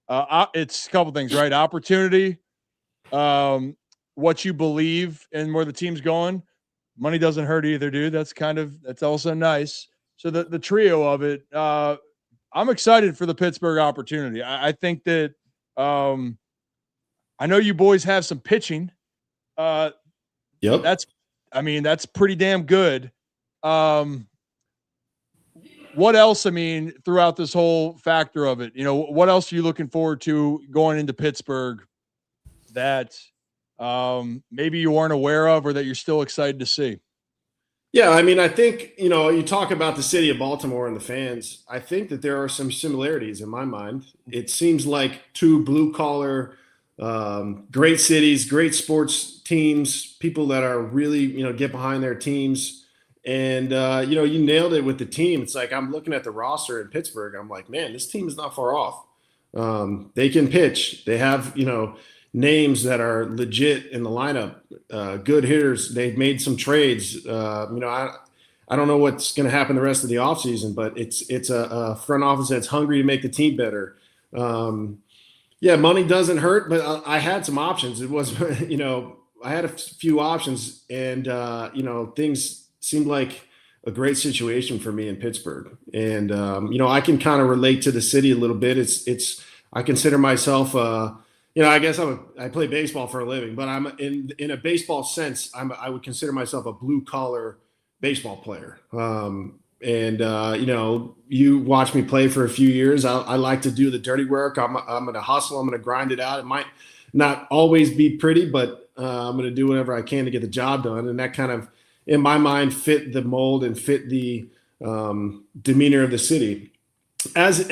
Speaker 1: it's a couple things, right? Opportunity, what you believe and where the team's going. Money doesn't hurt either, dude. That's also nice. So the trio of it, I'm excited for the Pittsburgh opportunity. I think that I know you boys have some pitching
Speaker 5: Yep.
Speaker 1: That's pretty damn good. What else? I mean, throughout this whole factor of it, what else are you looking forward to going into Pittsburgh that maybe you weren't aware of or that you're still excited to see?
Speaker 5: Yeah, I mean, I think, you talk about the city of Baltimore and the fans. I think that there are some similarities in my mind. It seems like two blue collar, great cities, great sports teams, people that are really, get behind their teams. And, you nailed it with the team. It's like I'm looking at the roster in Pittsburgh. I'm like, man, this team is not far off. They can pitch. They have, names that are legit in the lineup, good hitters. They've made some trades. I don't know what's going to happen the rest of the offseason, but it's a front office that's hungry to make the team better. Yeah, money doesn't hurt, but I had some options. It was, I had a few options, and things seemed like a great situation for me in Pittsburgh. And I can kind of relate to the city a little bit. I consider myself I guess I play baseball for a living, but I'm in a baseball sense, I would consider myself a blue collar baseball player. You watch me play for a few years. I like to do the dirty work. I'm going to hustle. I'm going to grind it out. It might not always be pretty, but I'm going to do whatever I can to get the job done. And that kind of, in my mind, fit the mold and fit the demeanor of the city. As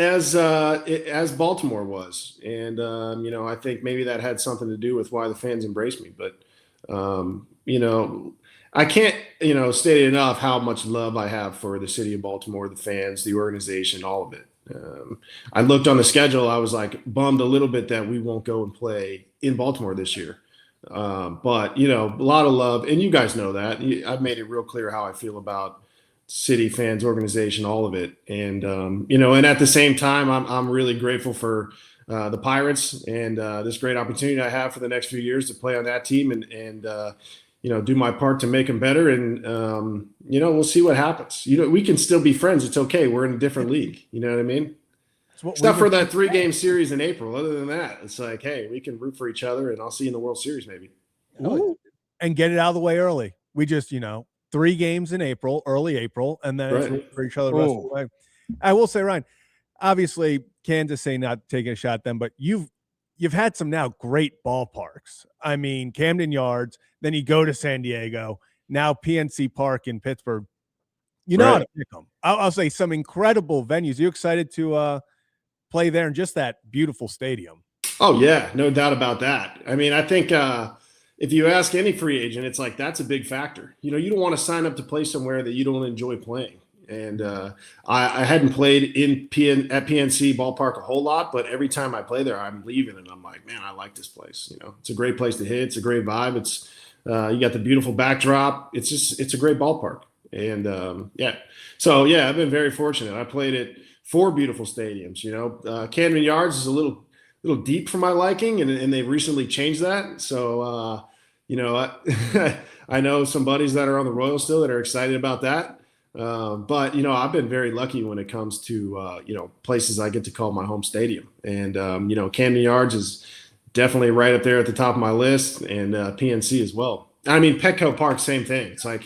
Speaker 5: Baltimore was, and I think maybe that had something to do with why the fans embraced me. But I can't state enough how much love I have for the city of Baltimore, the fans, the organization, all of it. I looked on the schedule. I was like bummed a little bit that we won't go and play in Baltimore this year. But a lot of love, and you guys know that. I've made it real clear how I feel about city, fans, organization, all of it. And, and at the same time, I'm really grateful for the Pirates and this great opportunity I have for the next few years to play on that team and do my part to make them better. And, we'll see what happens. We can still be friends. It's okay. We're in a different league. You know what I mean? Except for that 3-game series in April. Other than that, it's like, hey, we can root for each other, and I'll see you in the World Series maybe.
Speaker 2: Ooh. And get it out of the way early. We just, 3 games in April, early April, and then it's for each other the rest of the way. I will say, Ryan, obviously Kansas City not taking a shot at them, but you've had some now great ballparks. I mean, Camden Yards, then you go to San Diego, now PNC Park in Pittsburgh. How to pick them. I'll say some incredible venues. Are you excited to play there in just that beautiful stadium?
Speaker 5: Oh, yeah, no doubt about that. I mean, I think if you ask any free agent, it's like that's a big factor. You don't want to sign up to play somewhere that you don't enjoy playing. And I hadn't played at PNC Ballpark a whole lot, but every time I play there, I'm leaving and I'm like, man, I like this place. It's a great place to hit. It's a great vibe. It's you got the beautiful backdrop. It's a great ballpark. And so I've been very fortunate. I played at 4 beautiful stadiums. Camden Yards is a little deep for my liking, and they've recently changed that. So, I know some buddies that are on the Royals still that are excited about that. But I've been very lucky when it comes to, places I get to call my home stadium. And, Camden Yards is definitely right up there at the top of my list, and PNC as well. I mean, Petco Park, same thing. It's like,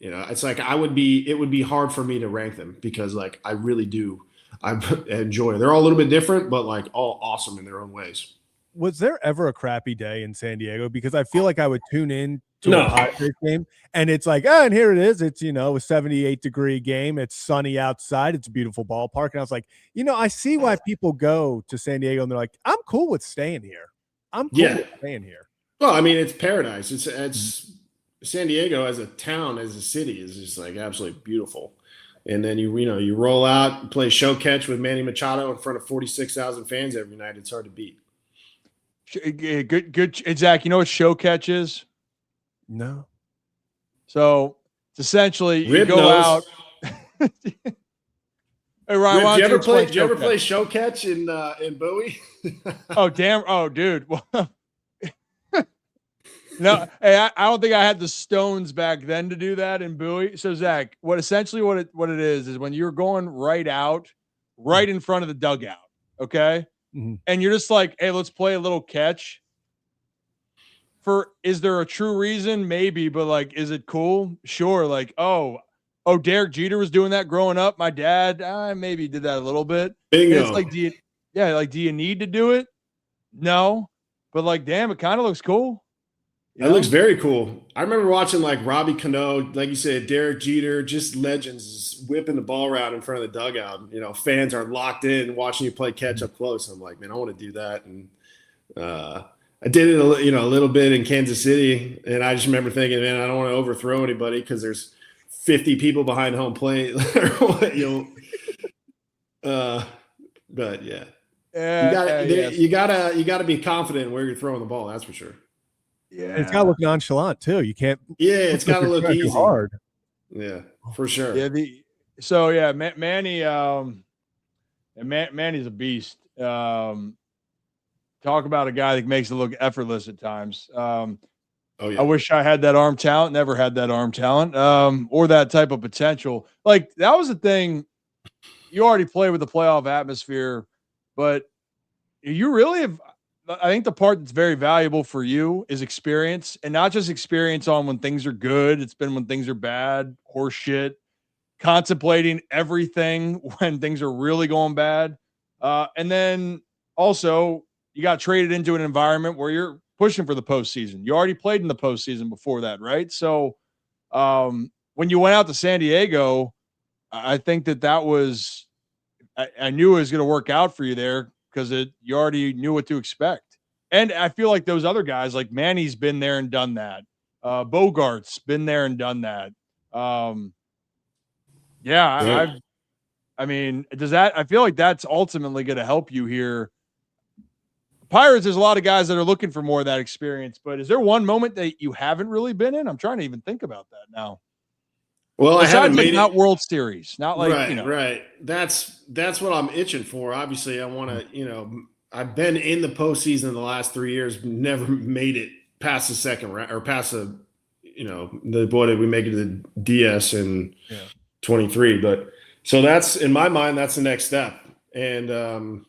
Speaker 5: it would be hard for me to rank them because like, I really do. I enjoy. They're all a little bit different, but like all awesome in their own ways.
Speaker 2: Was there ever a crappy day in San Diego? Because I feel like I would tune in to a Padres game, and it's like, and here it is. It's a 78-degree game. It's sunny outside. It's a beautiful ballpark, and I was like, I see why people go to San Diego, and they're like, I'm cool with staying here. I'm cool with staying here.
Speaker 5: Well, I mean, it's paradise. It's San Diego as a town, as a city, is just like absolutely beautiful. And then you roll out, play show catch with Manny Machado in front of 46,000 fans every night. It's hard to beat.
Speaker 1: Good. Zach, you know what show catch is?
Speaker 2: No.
Speaker 1: So it's essentially
Speaker 5: Rip
Speaker 1: you go
Speaker 5: knows.
Speaker 1: out. Hey Ryan,
Speaker 5: Rip, did you ever play show catch in Bowie?
Speaker 1: Oh damn! Oh dude. No, hey, I don't think I had the stones back then to do that in Bowie. So Zach, what it is when you're going right out, right in front of the dugout, okay, and you're just like, hey, let's play a little catch. is there a true reason? Maybe, but like, is it cool? Sure. Like, oh, Derek Jeter was doing that growing up. My dad, maybe did that a little bit. And
Speaker 5: Bingo.
Speaker 1: it's like, do you need to do it? No, but like, damn, it kind of looks cool.
Speaker 5: That looks very cool. I remember watching like Robbie Cano, like you said, Derek Jeter, just legends whipping the ball around in front of the dugout. You know, fans are locked in watching you play catch up close. I'm like, man, I want to do that. And I did it, a little bit in Kansas City, and I just remember thinking, man, I don't want to overthrow anybody because there's 50 people behind home plate. But yeah. You gotta be confident where you're throwing the ball. That's for sure.
Speaker 2: Yeah, and it's got to look nonchalant too. You can't.
Speaker 5: Yeah, it's got to look easy.
Speaker 2: Hard.
Speaker 5: Yeah, for sure.
Speaker 1: Yeah. Manny. Manny's a beast. Talk about a guy that makes it look effortless at times. I wish I had that arm talent. Never had that arm talent, or that type of potential. Like that was the thing. You already play with the playoff atmosphere, but you really have. I think the part that's very valuable for you is experience, and not just experience on when things are good. It's been when things are bad, horse shit, contemplating everything when things are really going bad. And then also you got traded into an environment where you're pushing for the postseason. You already played in the postseason before that, right? So when you went out to San Diego, I think that was, I knew it was going to work out for you there, because you already knew what to expect. And I feel like those other guys, like Manny's been there and done that. Bogart's been there and done that. I mean, I feel like that's ultimately going to help you here. Pirates, there's a lot of guys that are looking for more of that experience, but is there one moment that you haven't really been in? I'm trying to even think about that now.
Speaker 5: Well,
Speaker 1: besides,
Speaker 5: I haven't made
Speaker 1: not World Series, not like
Speaker 5: right. That's what I'm itching for. Obviously, I want to. I've been in the postseason the last 3 years, never made it past the second round or past the boy did we make it to the DS in 23. But so that's in my mind, that's the next step, and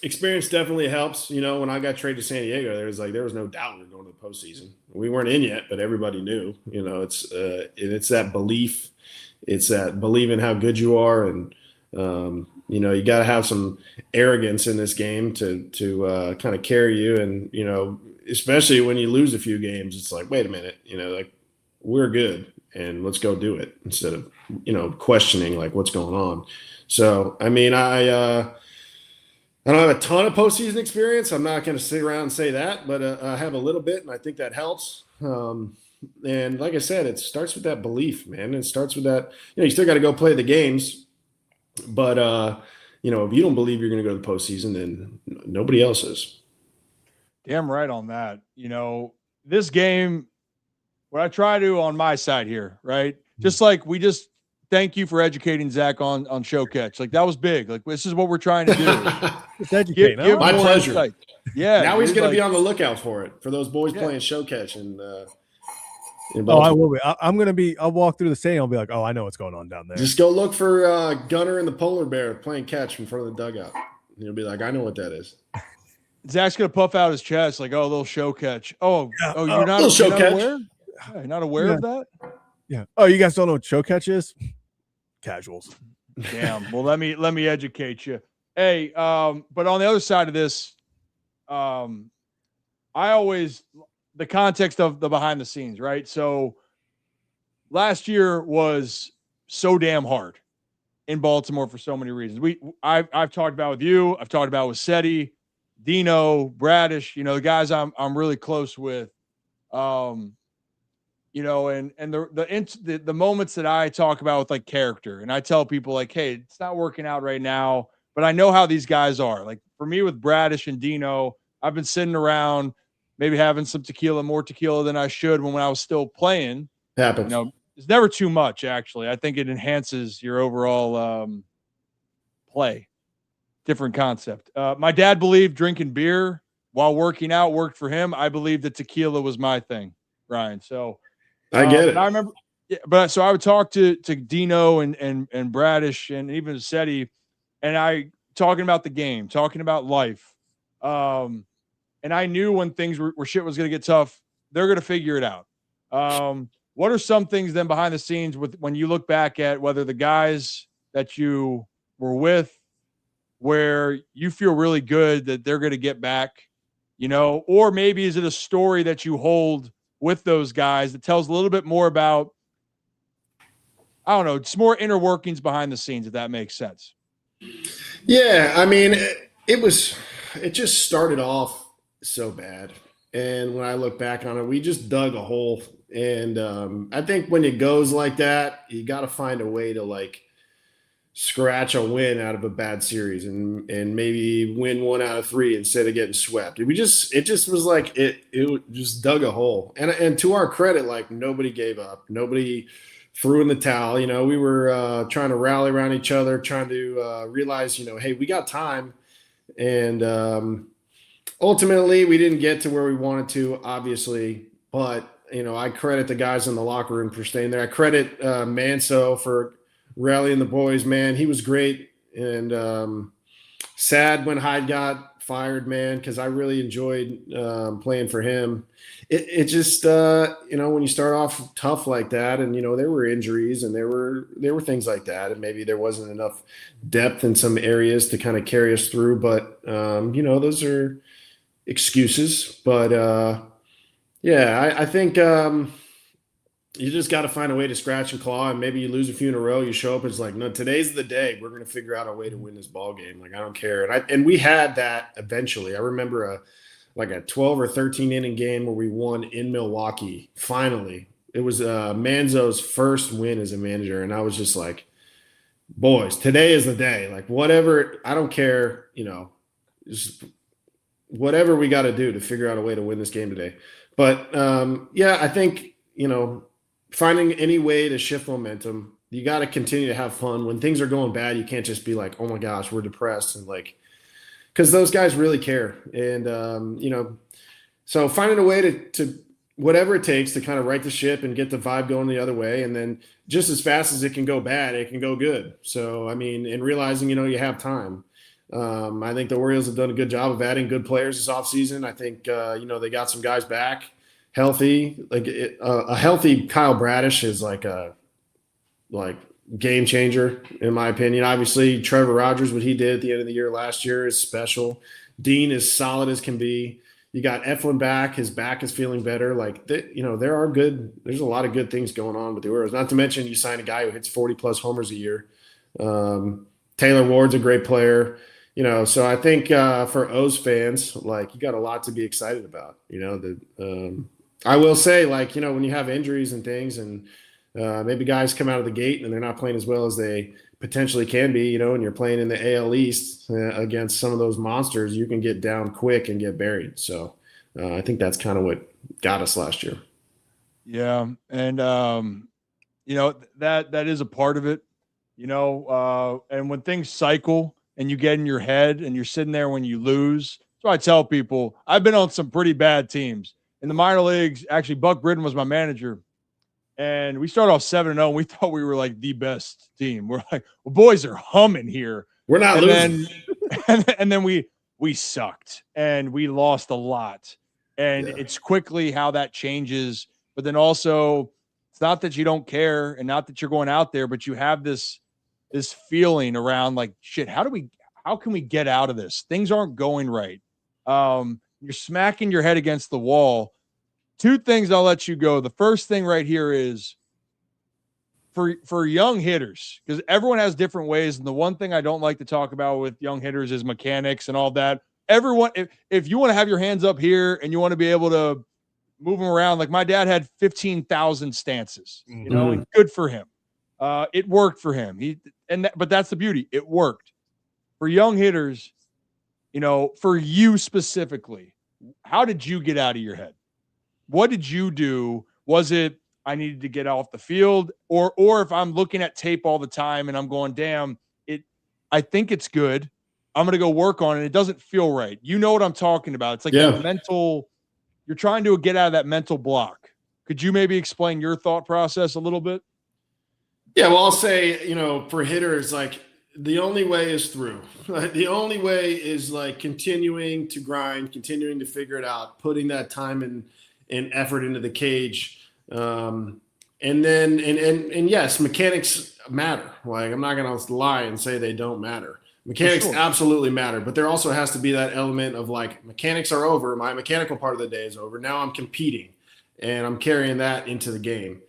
Speaker 5: experience definitely helps. When I got traded to San Diego, there was no doubt we were going to the postseason. We weren't in yet, but everybody knew. It's that belief. It's that believing how good you are, and you got to have some arrogance in this game to kind of carry you. And especially when you lose a few games, it's like, wait a minute, like we're good and let's go do it instead of questioning like what's going on. So I mean, I don't have a ton of postseason experience. I'm not going to sit around and say that, but I have a little bit, and I think that helps. And like I said, it starts with that belief, man. It starts with that. You still got to go play the games, but if you don't believe you're going to go to the postseason, then nobody else is.
Speaker 1: Damn right on that. This game, what I try to on my side here, right? Just like we just. Thank you for educating Zach on show catch. Like that was big. Like this is what we're trying to do.
Speaker 2: It's educating.
Speaker 5: My pleasure.
Speaker 1: Insight. Yeah.
Speaker 5: Now he's going to be on the lookout for it for those boys playing show catch and.
Speaker 2: I will be. I'll walk through the stadium. I'll be like, oh, I know what's going on down there.
Speaker 5: Just go look for Gunner and the polar bear playing catch in front of the dugout. You'll be like, I know what that is.
Speaker 1: Zach's gonna puff out his chest like, oh, a little show catch. You're not aware? Yeah, you're not aware of that?
Speaker 2: Yeah. Oh, you guys don't know what show catch is? Casuals.
Speaker 1: Damn. Well, let me educate you. Hey, but on the other side of this, I always the context of the behind the scenes, right? So last year was so damn hard in Baltimore for so many reasons. I've talked about with you, I've talked about with Seti, Dino, Bradish, the guys I'm really close with. And the moments that I talk about with like character, and I tell people like, hey, it's not working out right now, but I know how these guys are. Like for me with Bradish and Dino, I've been sitting around maybe having some more tequila than I should when I was still playing.
Speaker 5: Happens.
Speaker 1: It's never too much, actually. I think it enhances your overall play. Different concept. My dad believed drinking beer while working out worked for him. I believe that tequila was my thing, Ryan. So
Speaker 5: I get it.
Speaker 1: I remember, so I would talk to Dino and Bradish and even Seti, and I talking about the game, talking about life. And I knew when things were shit was going to get tough, they're going to figure it out. What are some things then behind the scenes with when you look back at whether the guys that you were with, where you feel really good that they're going to get back, or maybe is it a story that you hold with those guys that tells a little bit more about, I don't know, it's more inner workings behind the scenes, if that makes sense.
Speaker 5: Yeah, I mean, it just started off so bad. And when I look back on it, we just dug a hole. And I think when it goes like that, you got to find a way to like scratch a win out of a bad series and maybe win 1 out of 3 instead of getting swept. It just was like it just dug a hole. And to our credit, like nobody gave up. Nobody threw in the towel. We were trying to rally around each other, trying to realize, hey, we got time. And ultimately, we didn't get to where we wanted to, obviously. But, I credit the guys in the locker room for staying there. I credit Manso for rallying the boys, man. He was great. And sad when Hyde got fired, man, because I really enjoyed playing for him. It just, when you start off tough like that and, there were injuries and there were things like that. And maybe there wasn't enough depth in some areas to kind of carry us through. But, those are excuses. But, I think you just got to find a way to scratch and claw, and maybe you lose a few in a row. You show up, it's like, no, today's the day. We're going to figure out a way to win this ball game. Like, I don't care. And we had that eventually. I remember a 12 or 13 inning game where we won in Milwaukee. Finally, it was Manzo's first win as a manager, and I was just like, boys, today is the day. Like, whatever, I don't care. Just whatever we got to do to figure out a way to win this game today. But I think finding any way to shift momentum. You got to continue to have fun. When things are going bad, you can't just be like, oh my gosh, we're depressed. And like, because those guys really care. And, so finding a way to whatever it takes to kind of right the ship and get the vibe going the other way. And then just as fast as it can go bad, it can go good. So, I mean, and realizing, you have time. I think the Orioles have done a good job of adding good players this offseason. I think, they got some guys back healthy. Like a healthy Kyle Bradish is like a game changer in my opinion. Obviously, Trevor Rogers, what he did at the end of the year last year is special. Dean is solid as can be. You got Eflin back. His back is feeling better. Like there's a lot of good things going on with the Orioles. Not to mention you sign a guy who hits 40+ homers a year. Taylor Ward's a great player. So I think for O's fans, like you got a lot to be excited about. I will say, like, when you have injuries and things and maybe guys come out of the gate and they're not playing as well as they potentially can be, and you're playing in the AL East against some of those monsters, you can get down quick and get buried. So I think that's kind of what got us last year.
Speaker 1: Yeah. And, that is a part of it, and when things cycle and you get in your head and you're sitting there when you lose. So I tell people I've been on some pretty bad teams. In the minor leagues, actually, Buck Britton was my manager, and we started off 7-0, and we thought we were like the best team. We're like, well, boys are humming here.
Speaker 5: We're not losing.
Speaker 1: And then we sucked, and we lost a lot. And it's quickly how that changes. But then also, it's not that you don't care and not that you're going out there, but you have this feeling around like, shit, how can we get out of this? Things aren't going right. You're smacking your head against the wall. 2 things I'll let you go. The first thing right here is for young hitters, because everyone has different ways. And the one thing I don't like to talk about with young hitters is mechanics and all that. Everyone, if you want to have your hands up here and you want to be able to move them around, like my dad had 15,000 stances, and good for him. It worked for him. But that's the beauty. It worked for young hitters. For you specifically, how did you get out of your head? What did you do? Was it I needed to get off the field, or if I'm looking at tape all the time and I'm going, damn, I think it's good. I'm going to go work on it. It doesn't feel right. You know what I'm talking about. It's like that mental, you're trying to get out of that mental block. Could you maybe explain your thought process a little bit?
Speaker 5: Yeah, well, I'll say, for hitters, like the only way is through. The only way is like continuing to grind, continuing to figure it out, putting that time and effort into the cage. And then, and yes, mechanics matter. Like, I'm not going to lie and say they don't matter. Mechanics absolutely matter, but there also has to be that element of like, mechanics are over. My mechanical part of the day is over. Now I'm competing, and I'm carrying that into the game.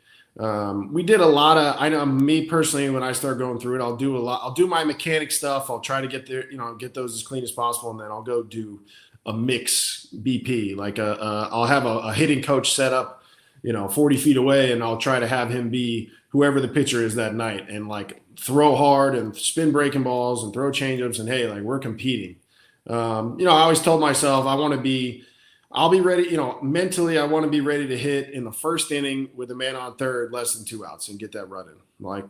Speaker 5: We did a lot of, I know me personally, when I start going through it, I'll do my mechanic stuff. I'll try to get there, get those as clean as possible. And then I'll go do a mix BP, like I'll have a hitting coach set up, 40 feet away, and I'll try to have him be whoever the pitcher is that night, and like throw hard and spin breaking balls and throw changeups, and hey, like, we're competing. I always told myself I'll be ready, mentally I want to be ready to hit in the first inning with a man on third, less than 2 outs, and get that running. Like,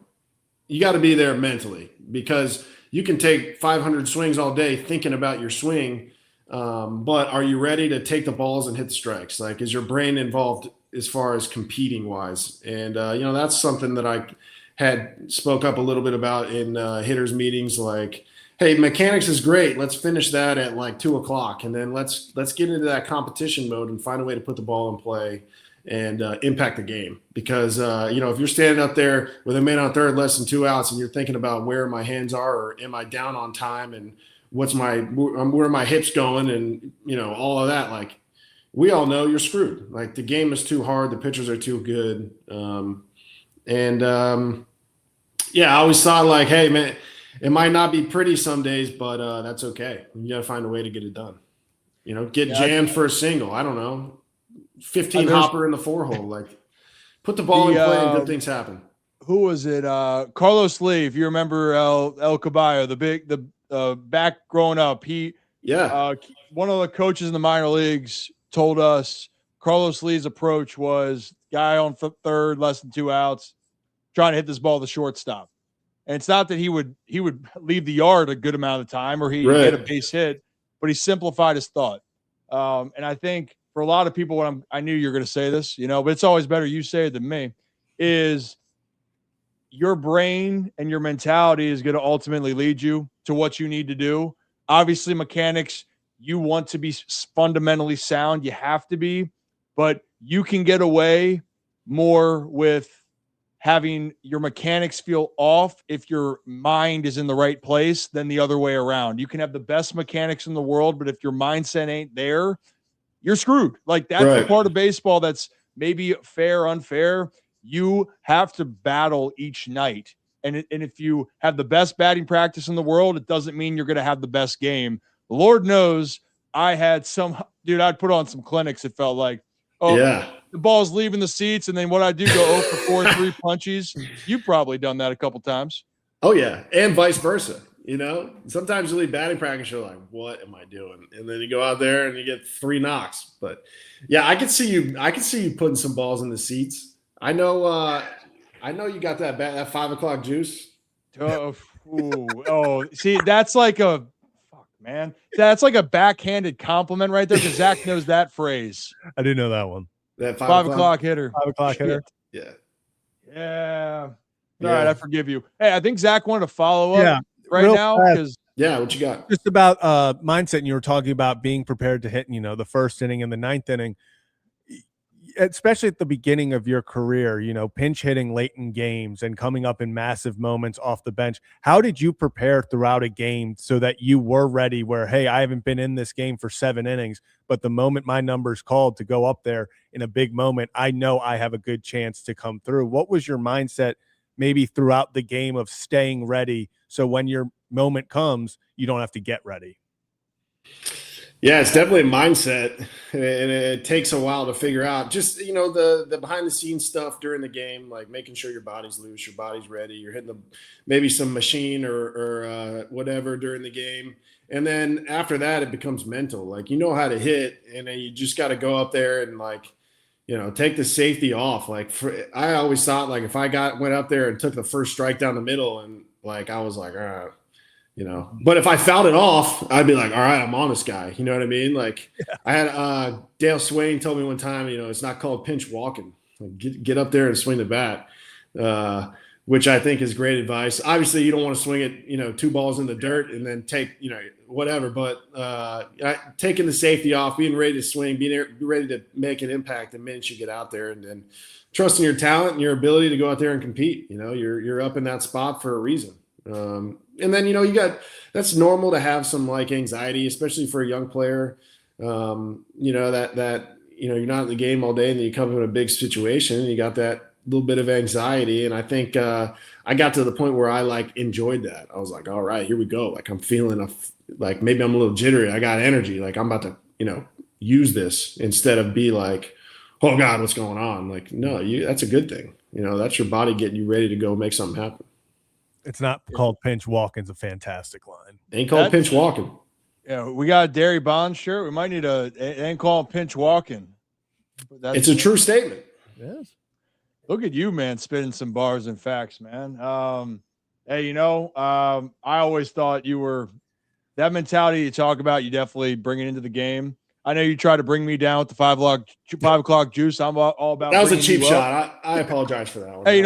Speaker 5: you got to be there mentally, because you can take 500 swings all day thinking about your swing, but are you ready to take the balls and hit the strikes? Like, is your brain involved as far as competing wise? And, that's something that I had spoke up a little bit about in hitters meetings. Like, hey, mechanics is great. Let's finish that at like 2:00. And then let's get into that competition mode and find a way to put the ball in play and impact the game. Because, if you're standing up there with a man on third, less than 2 outs, and you're thinking about where my hands are, or am I down on time, and where are my hips going, and, all of that, like, we all know you're screwed. Like, the game is too hard. The pitchers are too good. I always thought, like, hey, man, it might not be pretty some days, but that's okay. You got to find a way to get it done. Get jammed for a single. I don't know, 15 hopper in the 4-hole. Like, put the ball in play, and good things happen.
Speaker 1: Who was it? Carlos Lee. If you remember El Caballo, the back growing up, one of the coaches in the minor leagues told us Carlos Lee's approach was guy on third, less than 2 outs, trying to hit this ball to shortstop. And it's not that he would leave the yard a good amount of the time, or he'd get a base hit, but he simplified his thought. And I think for a lot of people, I knew you were going to say this, but it's always better you say it than me, is your brain and your mentality is going to ultimately lead you to what you need to do. Obviously, mechanics, you want to be fundamentally sound. You have to be, but you can get away more with having your mechanics feel off if your mind is in the right place than the other way around. You can have the best mechanics in the world, but if your mindset ain't there, you're screwed. Like, that's the part of baseball that's maybe fair, unfair. You have to battle each night. And if you have the best batting practice in the world, it doesn't mean you're going to have the best game. Lord knows I had I'd put on some clinics. It felt like, the ball's leaving the seats, and then what I do, go 0 for 4, 3 punchies. You've probably done that a couple times.
Speaker 5: Oh, yeah, and vice versa. Sometimes you leave batting practice, you're like, what am I doing? And then you go out there and you get 3 knocks. But, yeah, I could see you putting some balls in the seats. I know you got that 5 o'clock juice.
Speaker 1: See, that's like a – man, that's like a backhanded compliment right there, because Zach knows that phrase.
Speaker 2: I do know that one.
Speaker 5: That
Speaker 1: 5 o'clock hitter.
Speaker 2: 5 o'clock hitter.
Speaker 5: Yeah.
Speaker 1: Yeah. All right, I forgive you. Hey, I think Zach wanted to follow up now.
Speaker 5: Yeah, what you got?
Speaker 2: Just about mindset, and you were talking about being prepared to hit, the first inning and the 9th inning. Especially at the beginning of your career, pinch hitting late in games and coming up in massive moments off the bench. How did you prepare throughout a game so that you were ready where, hey, I haven't been in this game for 7 innings, but the moment my number's called to go up there in a big moment, I know I have a good chance to come through? What was your mindset maybe throughout the game of staying ready so when your moment comes, you don't have to get ready?
Speaker 5: Yeah, it's definitely a mindset, and it takes a while to figure out. Just, the behind-the-scenes stuff during the game, like making sure your body's loose, your body's ready, you're hitting maybe some machine or whatever during the game. And then after that, it becomes mental. Like, how to hit, and then you just got to go up there and, like, take the safety off. Like, I always thought, like, if I went up there and took the first strike down the middle, and, like, I was like, all right. But if I fouled it off, I'd be like, all right, I'm on this guy. You know what I mean? Like, I had Dale Swain told me one time, it's not called pinch walking. Like, get up there and swing the bat. which I think is great advice. Obviously, you don't want to swing it, 2 balls in the dirt and then take, whatever. But taking the safety off, being ready to swing, being ready to make an impact the minute you get out there, and then trusting your talent and your ability to go out there and compete. You're up in that spot for a reason. And then, that's normal to have some like anxiety, especially for a young player. That you're not in the game all day and then you come in a big situation and you got that little bit of anxiety. And I think I got to the point where I like enjoyed that. I was like, all right, here we go. Like I'm feeling like maybe I'm a little jittery. I got energy. Like I'm about to, use this instead of be like, oh God, what's going on? Like, no, that's a good thing. That's your body getting you ready to go make something happen.
Speaker 2: It's not called pinch walking. It's a fantastic line.
Speaker 5: Ain't called pinch walking.
Speaker 1: Yeah, we got a Derry Bond shirt. We might need ain't called pinch walking.
Speaker 5: It's a true statement.
Speaker 2: Yes.
Speaker 1: Look at you, man, spitting some bars and facts, man. Hey, I always thought you were that mentality you talk about. You definitely bring it into the game. I know you try to bring me down with the 5 o'clock juice. I'm all about.
Speaker 5: That was a cheap shot. I apologize for that one.
Speaker 1: Hey,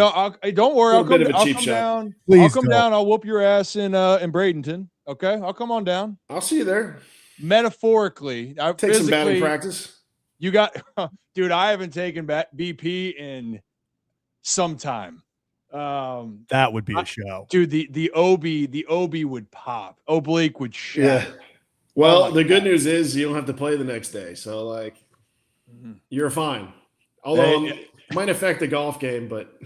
Speaker 1: don't worry. I'll come down.
Speaker 2: Please
Speaker 1: I'll come down. I'll whoop your ass in Bradenton. Okay, I'll come on down.
Speaker 5: I'll see you there.
Speaker 1: Metaphorically,
Speaker 5: take some batting practice.
Speaker 1: You got, dude. I haven't taken BP in some time.
Speaker 2: That would be a show,
Speaker 1: dude. The OB would pop. Oblique would shit.
Speaker 5: Yeah. Well, the good news is you don't have to play the next day, so you're fine. Although it might affect the golf game, but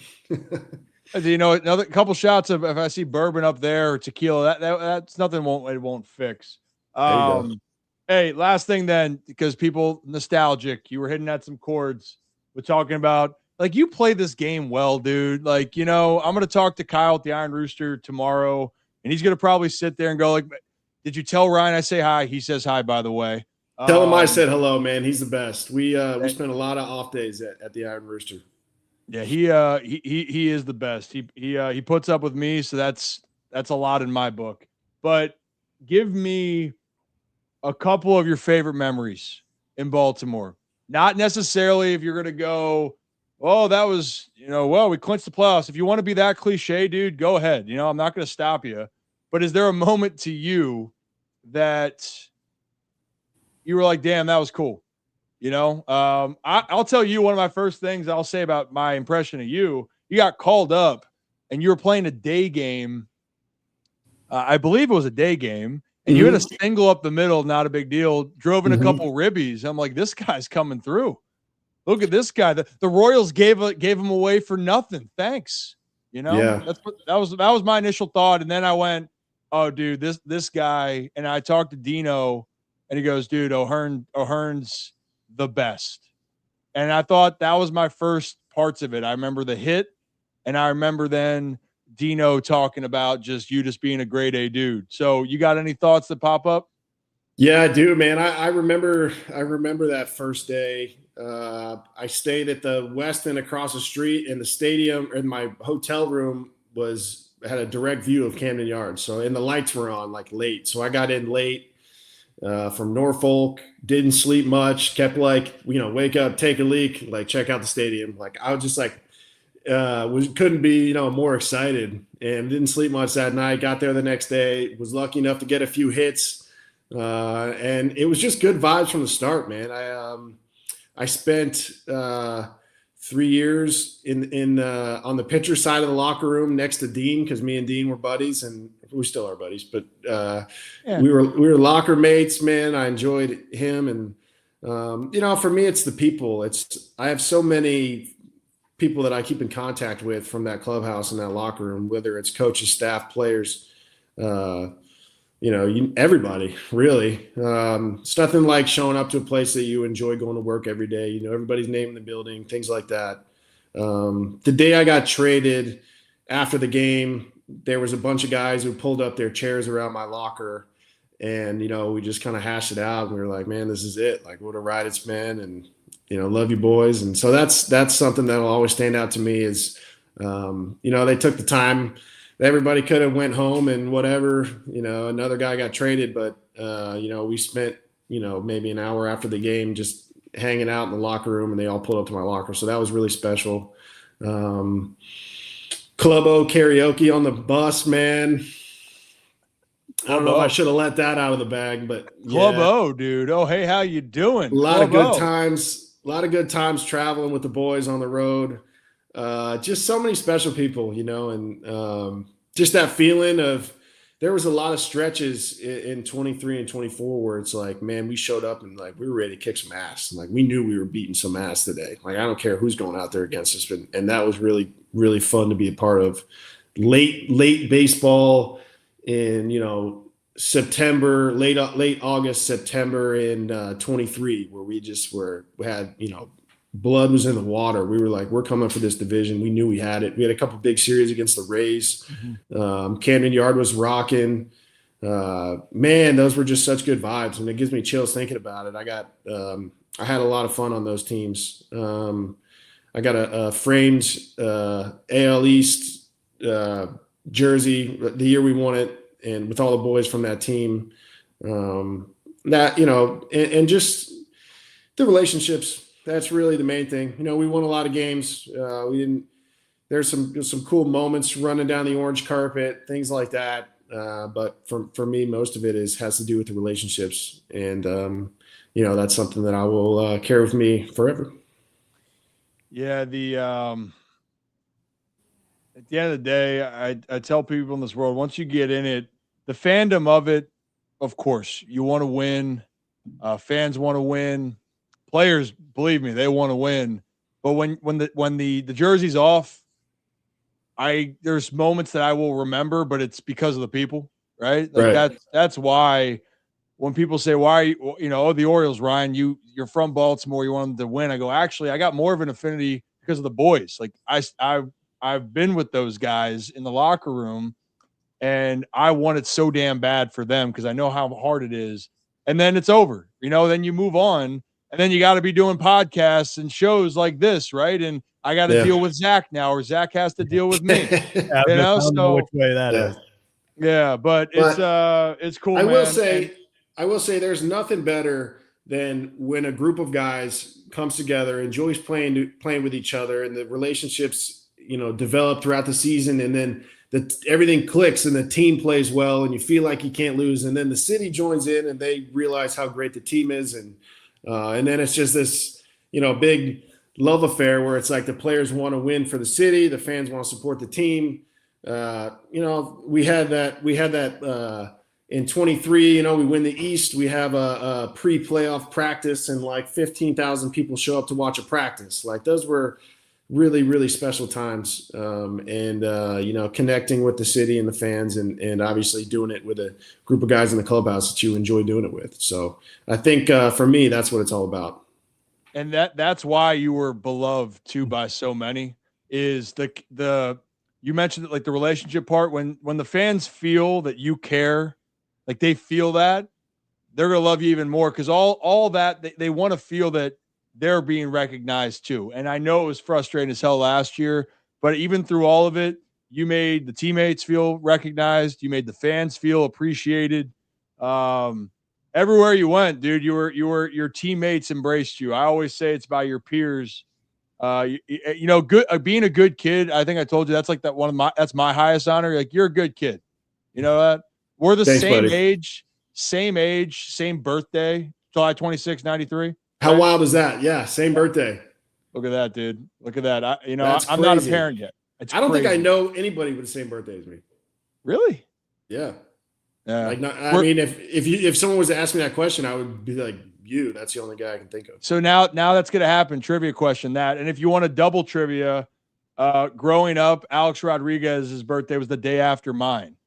Speaker 1: another couple shots of if I see bourbon up there or tequila, that's nothing. It won't fix. Hey, last thing then, because people nostalgic, you were hitting at some chords. We're talking about like you play this game well, dude. Like I'm gonna talk to Kyle at the Iron Rooster tomorrow, and he's gonna probably sit there and go like, "Did you tell Ryan I say hi?" He says hi, by the way.
Speaker 5: Tell him I said hello, man. He's the best. We spent a lot of off days at the Iron Rooster.
Speaker 1: Yeah, he is the best. He puts up with me, so that's a lot in my book. But give me a couple of your favorite memories in Baltimore. Not necessarily if you're gonna go, oh, that was well, we clinched the playoffs. If you want to be that cliche, dude, go ahead. I'm not gonna stop you. But is there a moment to you that you were like, damn, that was cool? I'll tell you one of my first things I'll say about my impression of you. You got called up and you were playing a day game. I believe it was a day game. And you had a single up the middle, not a big deal. Drove in a couple ribbies. I'm like, this guy's coming through. Look at this guy. The Royals gave him away for nothing. Thanks.
Speaker 5: Yeah.
Speaker 1: That was my initial thought. And then I went, oh, dude, this guy. And I talked to Dino, and he goes, dude, O'Hearn's the best. And I thought that was my first parts of it. I remember the hit, and I remember then Dino talking about just being a grade A dude. So you got any thoughts that pop up?
Speaker 5: Yeah, I do, man. I remember that first day. I stayed at the Westin across the street, and the stadium and my hotel room had a direct view of Camden Yards. So, and the lights were on like late. So I got in late from Norfolk, didn't sleep much, kept wake up, take a leak, check out the stadium. I was just couldn't be, more excited, and didn't sleep much that night. Got there the next day, was lucky enough to get a few hits. And it was just good vibes from the start, man. I spent 3 years on the pitcher side of the locker room next to Dean, because me and Dean were buddies, and we still are buddies. But we were locker mates, man. I enjoyed him, and for me, it's the people. I have so many people that I keep in contact with from that clubhouse and that locker room, whether it's coaches, staff, players. Everybody really. It's nothing like showing up to a place that you enjoy going to work every day. Everybody's name in the building, things like that. The day I got traded, after the game, there was a bunch of guys who pulled up their chairs around my locker, and we just kind of hashed it out. And we were like, man, this is it. What a ride it's been, and love you boys. And so that's something that will always stand out to me is, they took the time. Everybody could have went home and whatever, another guy got traded, but, we spent, maybe an hour after the game just hanging out in the locker room, and they all pulled up to my locker. So that was really special. Club-O karaoke on the bus, man. I don't know if I should have let that out of the bag, but
Speaker 1: Club-O, dude. Oh, hey, how you doing?
Speaker 5: A lot of good times. A lot of good times traveling with the boys on the road. Just so many special people, and just that feeling of there was a lot of stretches in 23 and 24 where it's like, man, we showed up and like we were ready to kick some ass. Like we knew we were beating some ass today. Like I don't care who's going out there against us, and that was really, really fun to be a part of. Late baseball in September, late August, September in 23, where we had blood was in the water. We were like, we're coming for this division. We knew we had it. We had a couple big series against the Rays. Camden Yard was rocking. Man, those were just such good vibes, and it gives me chills thinking about it. I had a lot of fun on those teams. I got a framed AL East jersey the year we won it, and with all the boys from that team. And just the relationships. That's really the main thing. We won a lot of games. There's some cool moments running down the orange carpet, things like that. But for me, most of it has to do with the relationships. And, that's something that I will carry with me forever.
Speaker 1: Yeah. At the end of the day, I tell people in this world, once you get in it, the fandom of it, of course, you want to win. Fans want to win. Players, believe me, they want to win. But when the jersey's off, there's moments that I will remember, but it's because of the people, right? Like
Speaker 5: right.
Speaker 1: That's why when people say, why are you, the Orioles, Ryan, you're from Baltimore, you want them to win. I go, actually, I got more of an affinity because of the boys. Like I've been with those guys in the locker room, and I want it so damn bad for them because I know how hard it is. And then it's over, then you move on. And then you got to be doing podcasts and shows like this, right? And I got to deal with Zach now, or Zach has to deal with me.
Speaker 2: I don't know which way that is.
Speaker 1: Yeah, but it's cool.
Speaker 5: I will say there's nothing better than when a group of guys comes together, enjoys playing with each other, and the relationships develop throughout the season, and then everything clicks and the team plays well, and you feel like you can't lose, and then the city joins in and they realize how great the team is, and then it's just this, big love affair where it's like the players want to win for the city, the fans want to support the team. We had that in 23. We win the East. We have a pre-playoff practice, and like 15,000 people show up to watch a practice. Like those were really, really special times, and connecting with the city and the fans, and obviously doing it with a group of guys in the clubhouse that you enjoy doing it with. So I think for me, that's what it's all about.
Speaker 1: And that's why you were beloved too by so many. Is the you mentioned like the relationship part, when the fans feel that you care, like they feel that, they're gonna love you even more, because all that they want to feel that they're being recognized too. And I know it was frustrating as hell last year, but even through all of it, you made the teammates feel recognized. You made the fans feel appreciated. Everywhere you went, dude, your teammates embraced you. I always say it's by your peers. Good being a good kid. I think I told you that's like that's my highest honor. Like you're a good kid. You know that we're the same age, same birthday, July 26, 93.
Speaker 5: How wild is that? Yeah, same birthday.
Speaker 1: Look at that, dude. Look at that. I'm
Speaker 5: crazy.
Speaker 1: not a parent yet.
Speaker 5: I don't think I know anybody with the same birthday as me.
Speaker 1: Really?
Speaker 5: Yeah.
Speaker 1: Yeah.
Speaker 5: If someone was to ask me that question, I would be like, that's the only guy I can think of.
Speaker 1: So now that's going to happen. Trivia question that. And if you want a double trivia, growing up, Alex Rodriguez's birthday was the day after mine.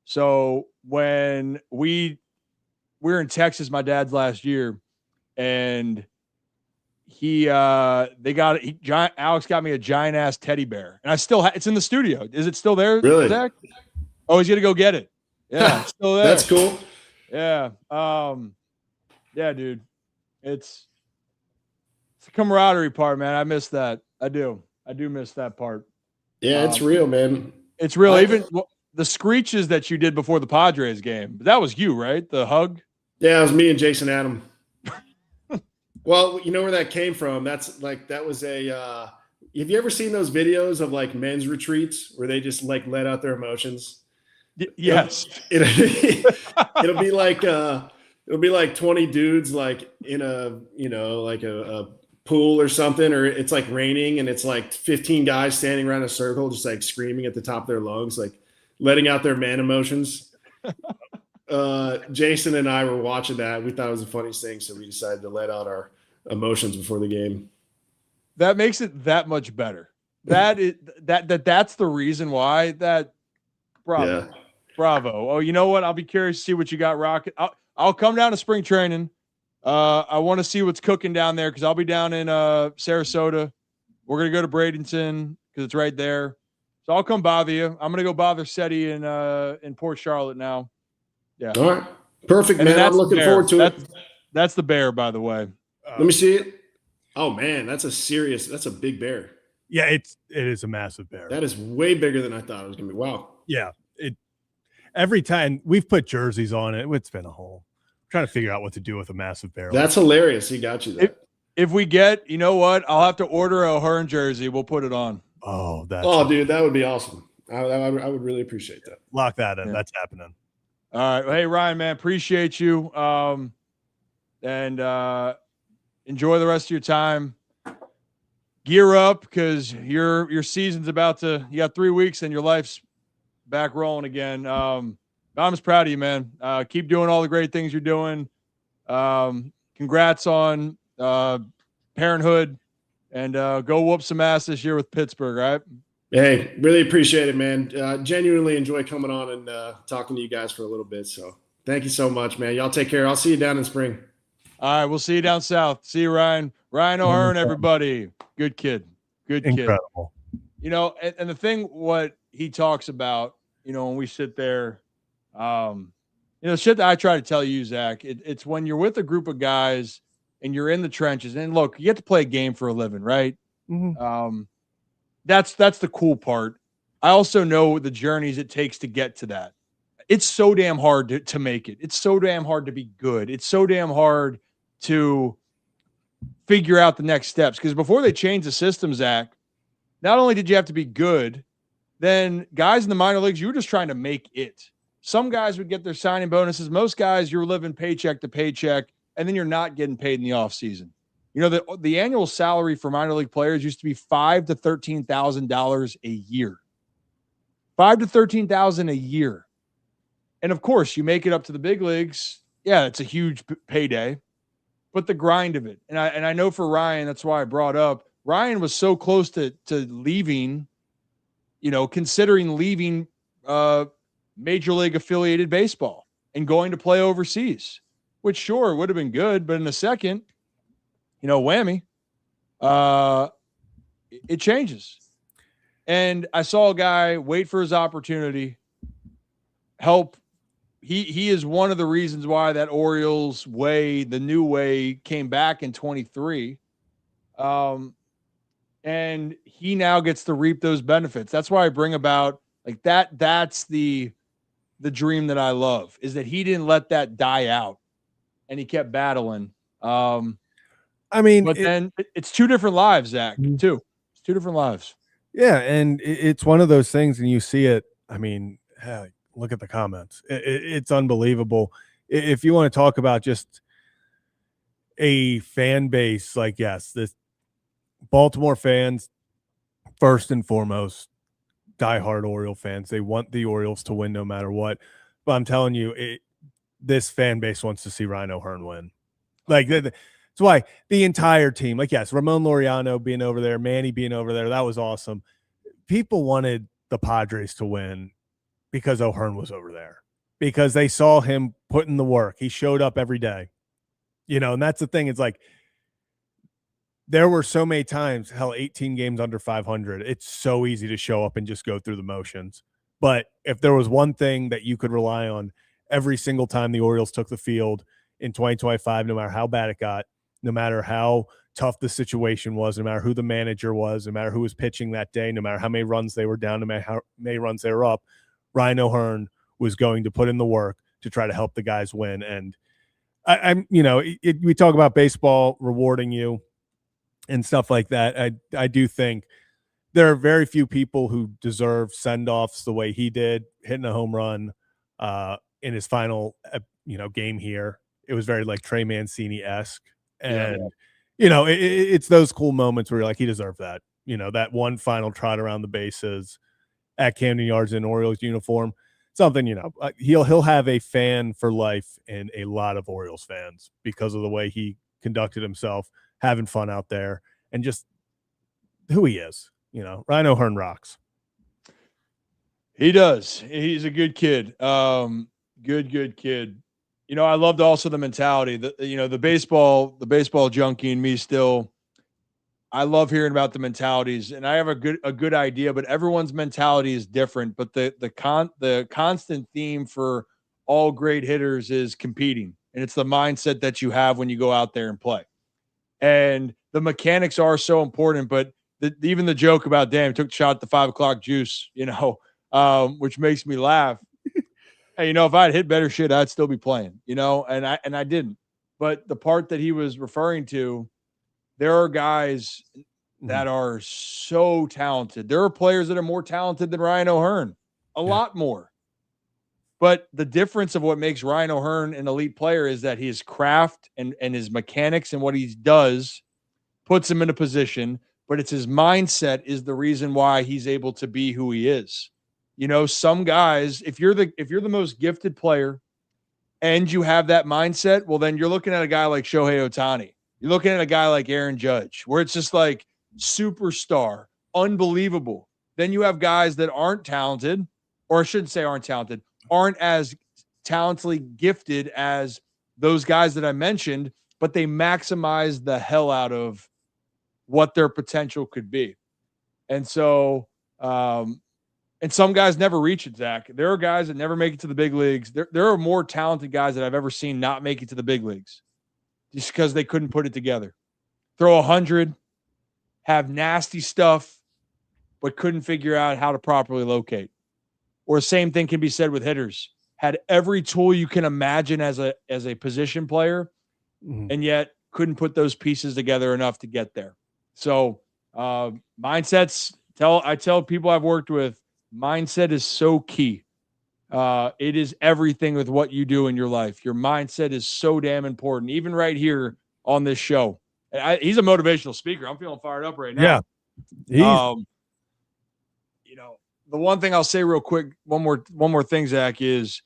Speaker 1: So when we were in Texas, my dad's last year, and Alex got me a giant ass teddy bear, and I still it's in the studio. Is it still there?
Speaker 5: Really?
Speaker 1: Zach? Oh, he's gonna go get it. Yeah, it's still there.
Speaker 5: That's cool.
Speaker 1: Yeah. Yeah, dude. It's a camaraderie part, man. I miss that. I do miss that part.
Speaker 5: Yeah, it's real, man.
Speaker 1: It's real. Even the screeches that you did before the Padres game, that was you, right? The hug.
Speaker 5: Yeah, it was me and Jason Adam. Well, you know where that came from? That was have you ever seen those videos of like men's retreats where they just like let out their emotions?
Speaker 1: Yes.
Speaker 5: It'll be like 20 dudes like in a, like a pool or something, or it's like raining and it's like 15 guys standing around a circle just like screaming at the top of their lungs, like letting out their man emotions. Jason and I were watching that. We thought it was the funniest thing, so we decided to let out our emotions before the game.
Speaker 1: That makes it that much better. That's the reason why that. Bravo.
Speaker 5: Yeah.
Speaker 1: Bravo. Oh, you know what? I'll be curious to see what you got, Rocket. I'll come down to spring training. I want to see what's cooking down there because I'll be down in Sarasota. We're gonna go to Bradenton because it's right there. So I'll come bother you. I'm gonna go bother Seti in Port Charlotte now. Yeah.
Speaker 5: All right. Perfect,
Speaker 1: And
Speaker 5: man. I'm looking forward to it.
Speaker 1: That's the bear, by the way.
Speaker 5: Let me see it. Oh man, that's a big bear.
Speaker 2: Yeah, it is a massive bear.
Speaker 5: That is way bigger than I thought it was gonna be. Wow.
Speaker 2: Yeah. Every time we've put jerseys on it, it's been a whole trying to figure out what to do with a massive bear.
Speaker 5: That's hilarious. He got you there.
Speaker 1: If we get, you know what? I'll have to order a Hearn jersey. We'll put it on.
Speaker 2: Oh,
Speaker 5: dude, that would be awesome. I would really appreciate that.
Speaker 2: Lock that in.
Speaker 1: Yeah.
Speaker 2: That's happening.
Speaker 1: All right. Hey, Ryan, man, appreciate you. And enjoy the rest of your time. Gear up because your season's about to. You got 3 weeks and your life's back rolling again. I'm just proud of you, man. Keep doing all the great things you're doing. Congrats on parenthood, and go whoop some ass this year with Pittsburgh. Right?
Speaker 5: Hey, really appreciate it, man. Genuinely enjoy coming on and talking to you guys for a little bit. So thank you so much, man. Y'all take care. I'll see you down in spring.
Speaker 1: All right, we'll see you down south. See you, Ryan. Ryan O'Hearn, everybody. Good kid. Good kid.
Speaker 2: Incredible.
Speaker 1: You know, and the thing what he talks about, you know, when we sit there, you know, shit that I try to tell you, Zach, it's when you're with a group of guys and you're in the trenches, and look, you get to play a game for a living, right?
Speaker 2: Mm-hmm.
Speaker 1: That's the cool part. I also know the journeys it takes to get to that. It's so damn hard to make it. It's so damn hard to be good. It's so damn hard to figure out the next steps. Because before they changed the system, Zach, not only did you have to be good, then guys in the minor leagues, you were just trying to make it. Some guys would get their signing bonuses. Most guys, you're living paycheck to paycheck, and then you're not getting paid in the offseason. You know, the annual salary for minor league players used to be $5,000 to $13,000 a year. $5,000 to $13,000 a year. And of course, you make it up to the big leagues. Yeah, it's a huge payday, but the grind of it. And I know for Ryan, that's why I brought up Ryan was so close to leaving, you know, considering leaving major league affiliated baseball and going to play overseas, which sure would have been good, but in a second, you know, whammy, it changes. And I saw a guy wait for his opportunity, help. He is one of the reasons why that Orioles way, the new way, came back in 23. And he now gets to reap those benefits. That's why I bring about like that. That's the dream that I love, is that he didn't let that die out and he kept battling.
Speaker 2: I mean,
Speaker 1: but then it's two different lives, Zach, too. It's two different lives.
Speaker 2: Yeah. And it's one of those things, and you see it. I mean, heck, look at the comments. It's unbelievable. If you want to talk about just a fan base, like, yes, this Baltimore fans, first and foremost, diehard Oriole fans. They want the Orioles to win no matter what. But I'm telling you, this fan base wants to see Ryan O'Hearn win. Like, that's why the entire team, like, yes, Ramon Laureano being over there, Manny being over there, that was awesome. People wanted the Padres to win because O'Hearn was over there, because they saw him put in the work. He showed up every day, you know, and that's the thing. It's like, there were so many times, hell, 18 games under 500. It's so easy to show up and just go through the motions. But if there was one thing that you could rely on every single time the Orioles took the field in 2025, no matter how bad it got, no matter how tough the situation was, no matter who the manager was, no matter who was pitching that day, no matter how many runs they were down, no matter how many runs they were up, Ryan O'Hearn was going to put in the work to try to help the guys win. And I'm, you know, we talk about baseball rewarding you. and stuff like that. I do think there are very few people who deserve send-offs the way he did, hitting a home run in his final game here. It was very like Trey Mancini-esque. And it's those cool moments where you're like, he deserved that. That one final trot around the bases at Camden Yards in Orioles uniform. Something, he'll have a fan for life and a lot of Orioles fans because of the way he conducted himself, having fun out there, and just who he is. Ryan O'Hearn rocks.
Speaker 1: He does. He's a good kid. Good kid. I loved also the mentality. The baseball junkie in me still. I love hearing about the mentalities, and I have a good idea, but everyone's mentality is different. But the constant theme for all great hitters is competing, and it's the mindset that you have when you go out there and play. And the mechanics are so important, but even the joke about damn took the shot at the 5 o'clock juice, which makes me laugh. Hey, if I'd hit better shit, I'd still be playing, and I didn't. But the part that he was referring to, there are guys that are so talented. There are players that are more talented than Ryan O'Hearn, a lot more. But the difference of what makes Ryan O'Hearn an elite player is that his craft and his mechanics and what he does puts him in a position, but it's his mindset is the reason why he's able to be who he is. Some guys, if you're the most gifted player and you have that mindset, well, then you're looking at a guy like Shohei Ohtani. You're looking at a guy like Aaron Judge, where it's just like superstar, unbelievable. Then you have guys that aren't talented, or I shouldn't say aren't talented, aren't as talentedly gifted as those guys that I mentioned, but they maximize the hell out of what their potential could be. And so, and some guys never reach it, Zach. There are guys that never make it to the big leagues. There are more talented guys that I've ever seen not make it to the big leagues just because they couldn't put it together. Throw 100, have nasty stuff, but couldn't figure out how to properly locate. Or the same thing can be said with hitters. Had every tool you can imagine as a position player, and yet couldn't put those pieces together enough to get there. So mindsets, I tell people I've worked with, mindset is so key. It is everything with what you do in your life. Your mindset is so damn important, even right here on this show. He's a motivational speaker. I'm feeling fired up right now.
Speaker 2: Yeah.
Speaker 1: The one thing I'll say real quick, one more thing, Zach, is,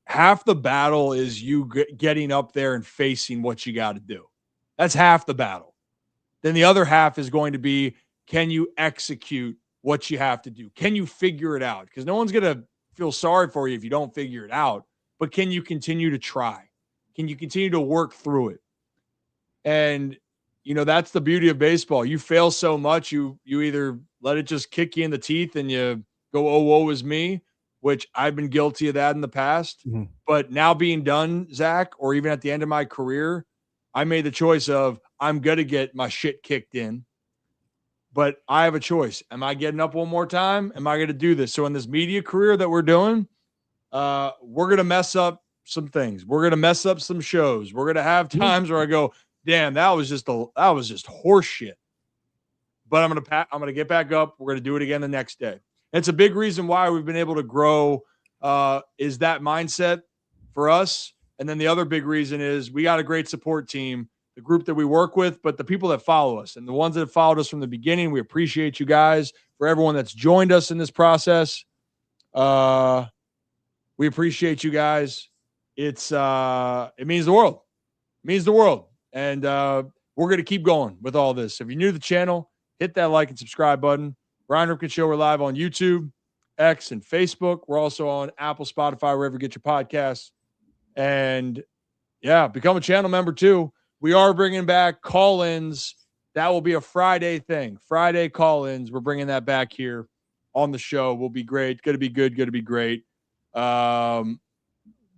Speaker 1: half the battle is you getting up there and facing what you got to do. That's half the battle. Then the other half is going to be, can you execute what you have to do? Can you figure it out? Because no one's going to feel sorry for you if you don't figure it out, but can you continue to try? Can you continue to work through it? And, that's the beauty of baseball. You fail so much, you either let it just kick you in the teeth and you go, oh, woe is me, which I've been guilty of that in the past. But now being done, Zach, or even at the end of my career, I made the choice of I'm going to get my shit kicked in, but I have a choice. Am I getting up one more time? Am I going to do this? So in this media career that we're doing, we're going to mess up some things. We're going to mess up some shows. We're going to have times where I go, damn, that was just horse shit. But I'm going to get back up. We're going to do it again the next day. It's a big reason why we've been able to grow is that mindset for us. And then the other big reason is we got a great support team, the group that we work with, but the people that follow us and the ones that have followed us from the beginning. We appreciate you guys. For everyone that's joined us in this process, we appreciate you guys. It means the world. It means the world. And we're going to keep going with all this. If you're new to the channel, hit that like and subscribe button. Ryan Ripken Show, we're live on YouTube, X, and Facebook. We're also on Apple, Spotify, wherever you get your podcasts. And, yeah, become a channel member, too. We are bringing back call-ins. That will be a Friday thing. Friday call-ins. We're bringing that back here on the show. Will be great. Going to be good. Going to be great.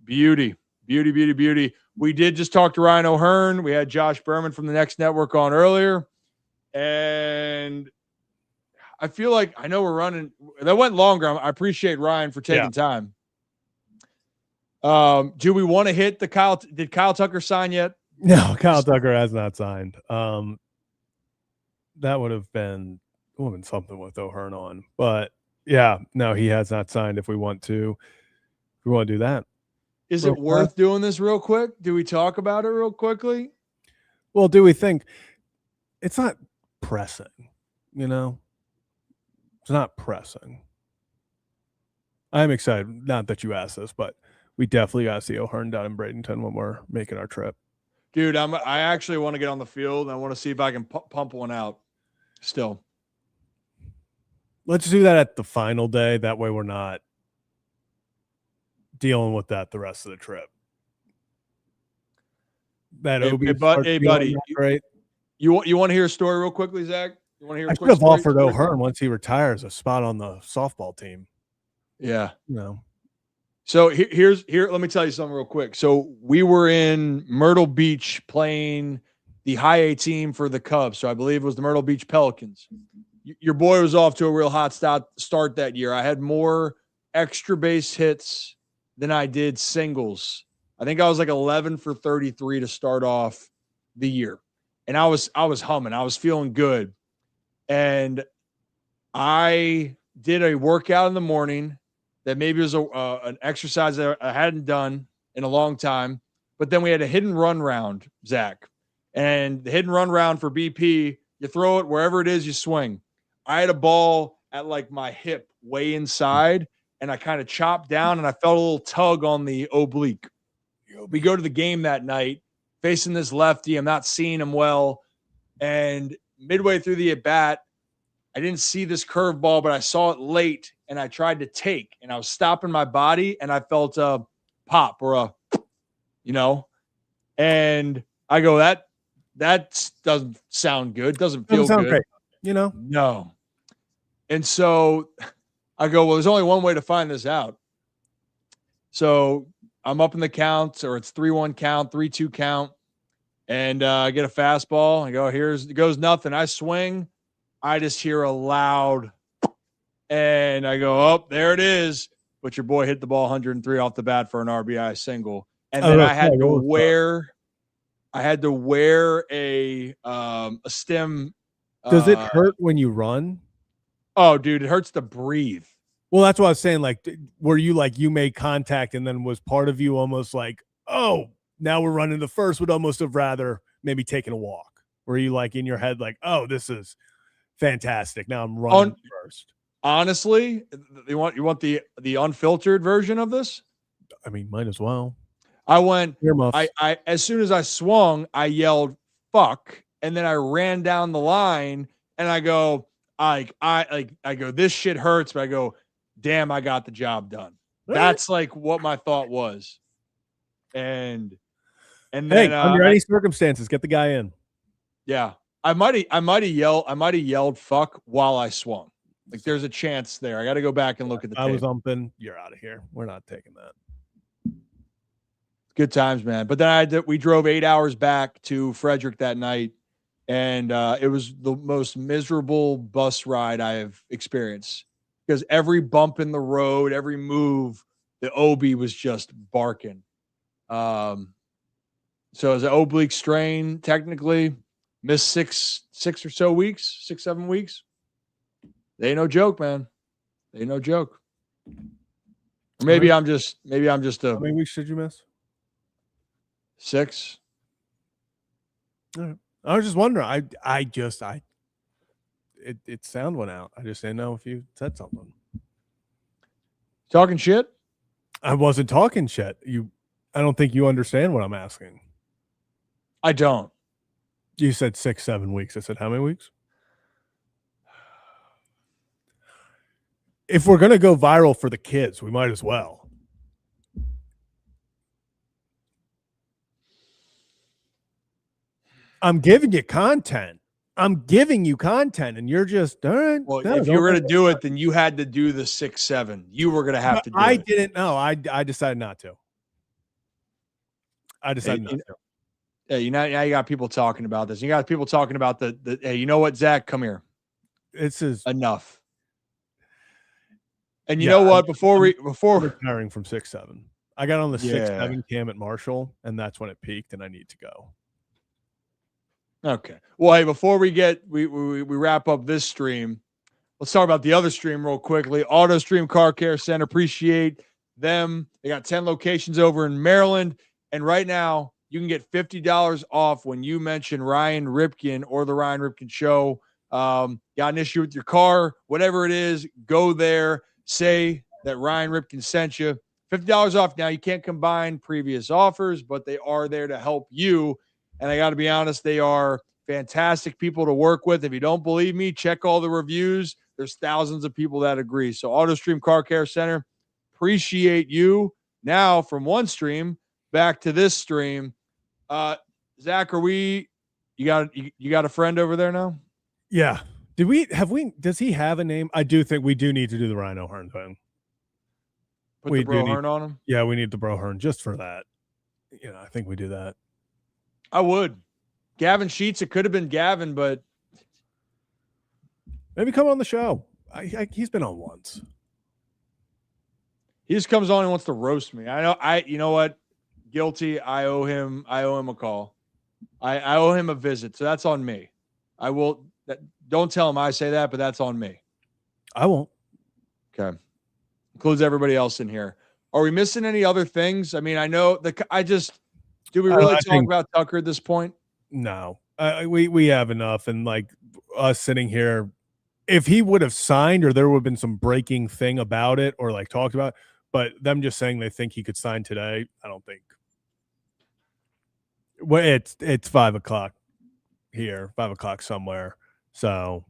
Speaker 1: Beauty. We did just talk to Ryan O'Hearn. We had Josh Berman from the Next Network on earlier. And I feel like I know we're running. That went longer. I appreciate Ryan for taking time. Do we want to hit the Kyle? Did Kyle Tucker sign yet?
Speaker 2: No, Kyle Tucker has not signed. That would have been something with O'Hearn on. But yeah, no, he has not signed. If we want to do that.
Speaker 1: Is
Speaker 2: Real
Speaker 1: it worth doing this real quick? Do we talk about it real quickly?
Speaker 2: Well, do we think it's not pressing? You know, it's not pressing. I'm excited. Not that you asked this, but we definitely got to see O'Hearn down in Bradenton when we're making our trip.
Speaker 1: Dude, I actually want to get on the field. I want to see if I can pump one out still.
Speaker 2: Let's do that at the final day. That way we're not dealing with that the rest of the trip. That
Speaker 1: hey buddy,
Speaker 2: great.
Speaker 1: You want to hear a story real quickly, Zach? You want to hear?
Speaker 2: I should have offered O'Hearn once he retires a spot on the softball team.
Speaker 1: Yeah.
Speaker 2: No.
Speaker 1: So here. Let me tell you something real quick. So we were in Myrtle Beach playing the high A team for the Cubs. So I believe it was the Myrtle Beach Pelicans. Your boy was off to a real hot start that year. I had more extra base hits than I did singles. I think I was like 11 for 33 to start off the year. And I was humming. I was feeling good. And I did a workout in the morning that maybe was an exercise that I hadn't done in a long time. But then we had a hit and run round, Zach. And the hit and run round for BP, you throw it wherever it is, you swing. I had a ball at like my hip way inside, and I kind of chopped down, and I felt a little tug on the oblique. We go to the game that night, facing this lefty. I'm not seeing him well. And midway through the at-bat, I didn't see this curveball, but I saw it late, and I tried to take. And I was stopping my body, and I felt a pop or a, and I go, that doesn't sound good. Doesn't feel good.
Speaker 2: Great.
Speaker 1: No. And so I go, well, there's only one way to find this out. So I'm up in the count, or it's 3-1 count, 3-2 count, and I get a fastball. I go, it goes nothing. I swing. I just hear a loud, and I go, oh, there it is. But your boy hit the ball 103 off the bat for an RBI single. And then I had to wear a stem.
Speaker 2: Does it hurt when you run?
Speaker 1: Oh, dude, it hurts to breathe.
Speaker 2: Well, that's what I was saying. Like, were you like, you made contact and then was part of you almost like, oh, now we're running the first, would almost have rather maybe taken a walk? Were you like in your head like, oh, this is fantastic, now I'm running first?
Speaker 1: Honestly, you want the unfiltered version of this?
Speaker 2: I mean, might as well.
Speaker 1: I went, I as soon as I swung, I yelled, fuck. And then I ran down the line and I go, I go, this shit hurts, but I go, damn, I got the job done. That's like what my thought was. And then
Speaker 2: hey, under any circumstances, get the guy in.
Speaker 1: Yeah. I might have yelled fuck while I swung. Like there's a chance there. I got to go back and look at the tape.
Speaker 2: I was umping. You're out of here. We're not taking that.
Speaker 1: Good times, man. But then we drove 8 hours back to Frederick that night, and it was the most miserable bus ride I have experienced because every bump in the road, every move, the OB was just barking. So it's an oblique strain, technically. Missed 6 or so weeks, 6-7 weeks. They ain't no joke, man. They ain't no joke. Or maybe I'm just a.
Speaker 2: How many weeks did you miss?
Speaker 1: 6.
Speaker 2: All right. I was just wondering. It sound went out. I just didn't know if you said something.
Speaker 1: Talking shit?
Speaker 2: I wasn't talking shit. I don't think you understand what I'm asking.
Speaker 1: I don't.
Speaker 2: You said 6-7 weeks. I said, how many weeks? If we're going to go viral for the kids, we might as well. I'm giving you content. And you're just, all right.
Speaker 1: Well, if you were going to do it, then you had to do the 6-7. You were going to have to do it.
Speaker 2: I didn't know. I decided not to.
Speaker 1: Yeah, now you got people talking about this. You got people talking about the hey, you know what, Zach? Come here.
Speaker 2: This is
Speaker 1: enough. And you know what? Before
Speaker 2: retiring from 6-7, I got on the 6-7 cam at Marshall, and that's when it peaked, and I need to go.
Speaker 1: Okay. Well, hey, before we wrap up this stream, let's talk about the other stream real quickly. AutoStream Car Care Center. Appreciate them. They got 10 locations over in Maryland. And right now, you can get $50 off when you mention Ryan Ripken or the Ryan Ripken Show. Got an issue with your car, whatever it is, go there. Say that Ryan Ripken sent you. $50 off. Now, you can't combine previous offers, but they are there to help you. And I got to be honest, they are fantastic people to work with. If you don't believe me, check all the reviews. There's thousands of people that agree. So AutoStream Car Care Center, appreciate you. Now from one stream back to this stream. Zach, you got a friend over there now?
Speaker 2: Yeah. Does he have a name? I do think we do need to do the Rhino Hearn thing.
Speaker 1: Put the Bro Hearn on him?
Speaker 2: Yeah, we need the Bro Hearn just for that. I think we do that.
Speaker 1: I would. Gavin Sheets, it could have been Gavin, but
Speaker 2: maybe come on the show. He's been on once.
Speaker 1: He just comes on and wants to roast me. You know what? Guilty. I owe him a call. I owe him a visit. So that's on me. Don't tell him I say that, but that's on me.
Speaker 2: I won't.
Speaker 1: Okay. Includes everybody else in here. Are we missing any other things? I mean, I know do we really talk about Tucker at this point?
Speaker 2: No, we have enough. And like us sitting here, if he would have signed or there would have been some breaking thing about it or like talked about, but them just saying they think he could sign today, I don't think. Well, it's 5:00 here, 5:00 somewhere. So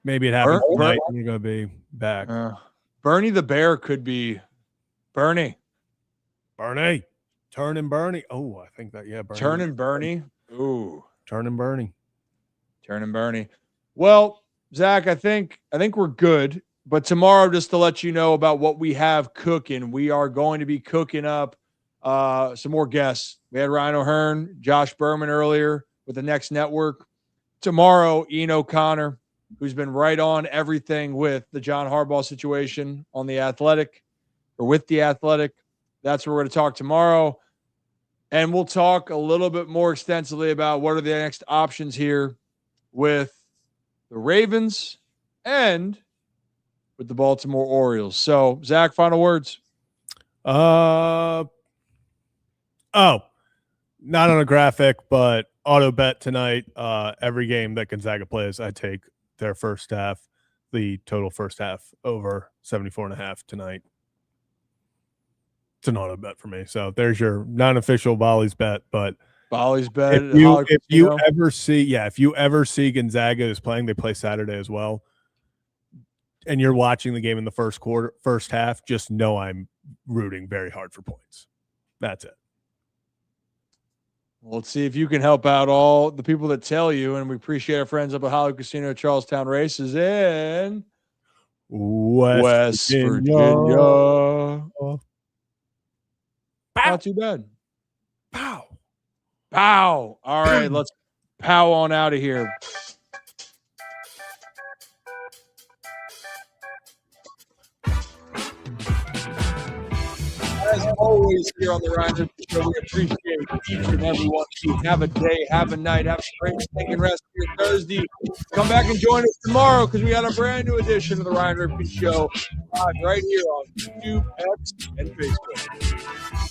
Speaker 2: maybe it happens tonight and you're going to be back.
Speaker 1: Bernie the Bear could be Bernie.
Speaker 2: Turning Bernie. Oh, I think that, yeah. Bernie.
Speaker 1: Turning Bernie. Ooh.
Speaker 2: Turning Bernie.
Speaker 1: Well, Zach, I think we're good. But tomorrow, just to let you know about what we have cooking, we are going to be cooking up some more guests. We had Ryan O'Hearn, Josh Berman earlier with the Next Network. Tomorrow, Ian O'Connor, who's been right on everything with the John Harbaugh situation on The Athletic or with The Athletic. That's where we're going to talk tomorrow. And we'll talk a little bit more extensively about what are the next options here with the Ravens and with the Baltimore Orioles. So, Zach, final words.
Speaker 2: Not on a graphic, but auto bet tonight. Every game that Gonzaga plays, I take their first half, the total first half over 74.5 tonight. It's an auto bet for me. So there's your non-official Bolly's bet, but
Speaker 1: Bolly's bet.
Speaker 2: If you ever see Gonzaga is playing, they play Saturday as well, and you're watching the game in the first half, just know I'm rooting very hard for points. That's it.
Speaker 1: Well, let's see if you can help out all the people that tell you, and we appreciate our friends up at Hollywood Casino Charlestown Races in West Virginia. Not too bad.
Speaker 2: Pow.
Speaker 1: All right, let's pow on out of here. As always, here on the Ryan Ripken Show, we appreciate each and every one of you. Have a day, have a night, have a great stinking rest of your Thursday. Come back and join us tomorrow because we got a brand new edition of the Ryan Ripken Show right here on YouTube, X, and Facebook.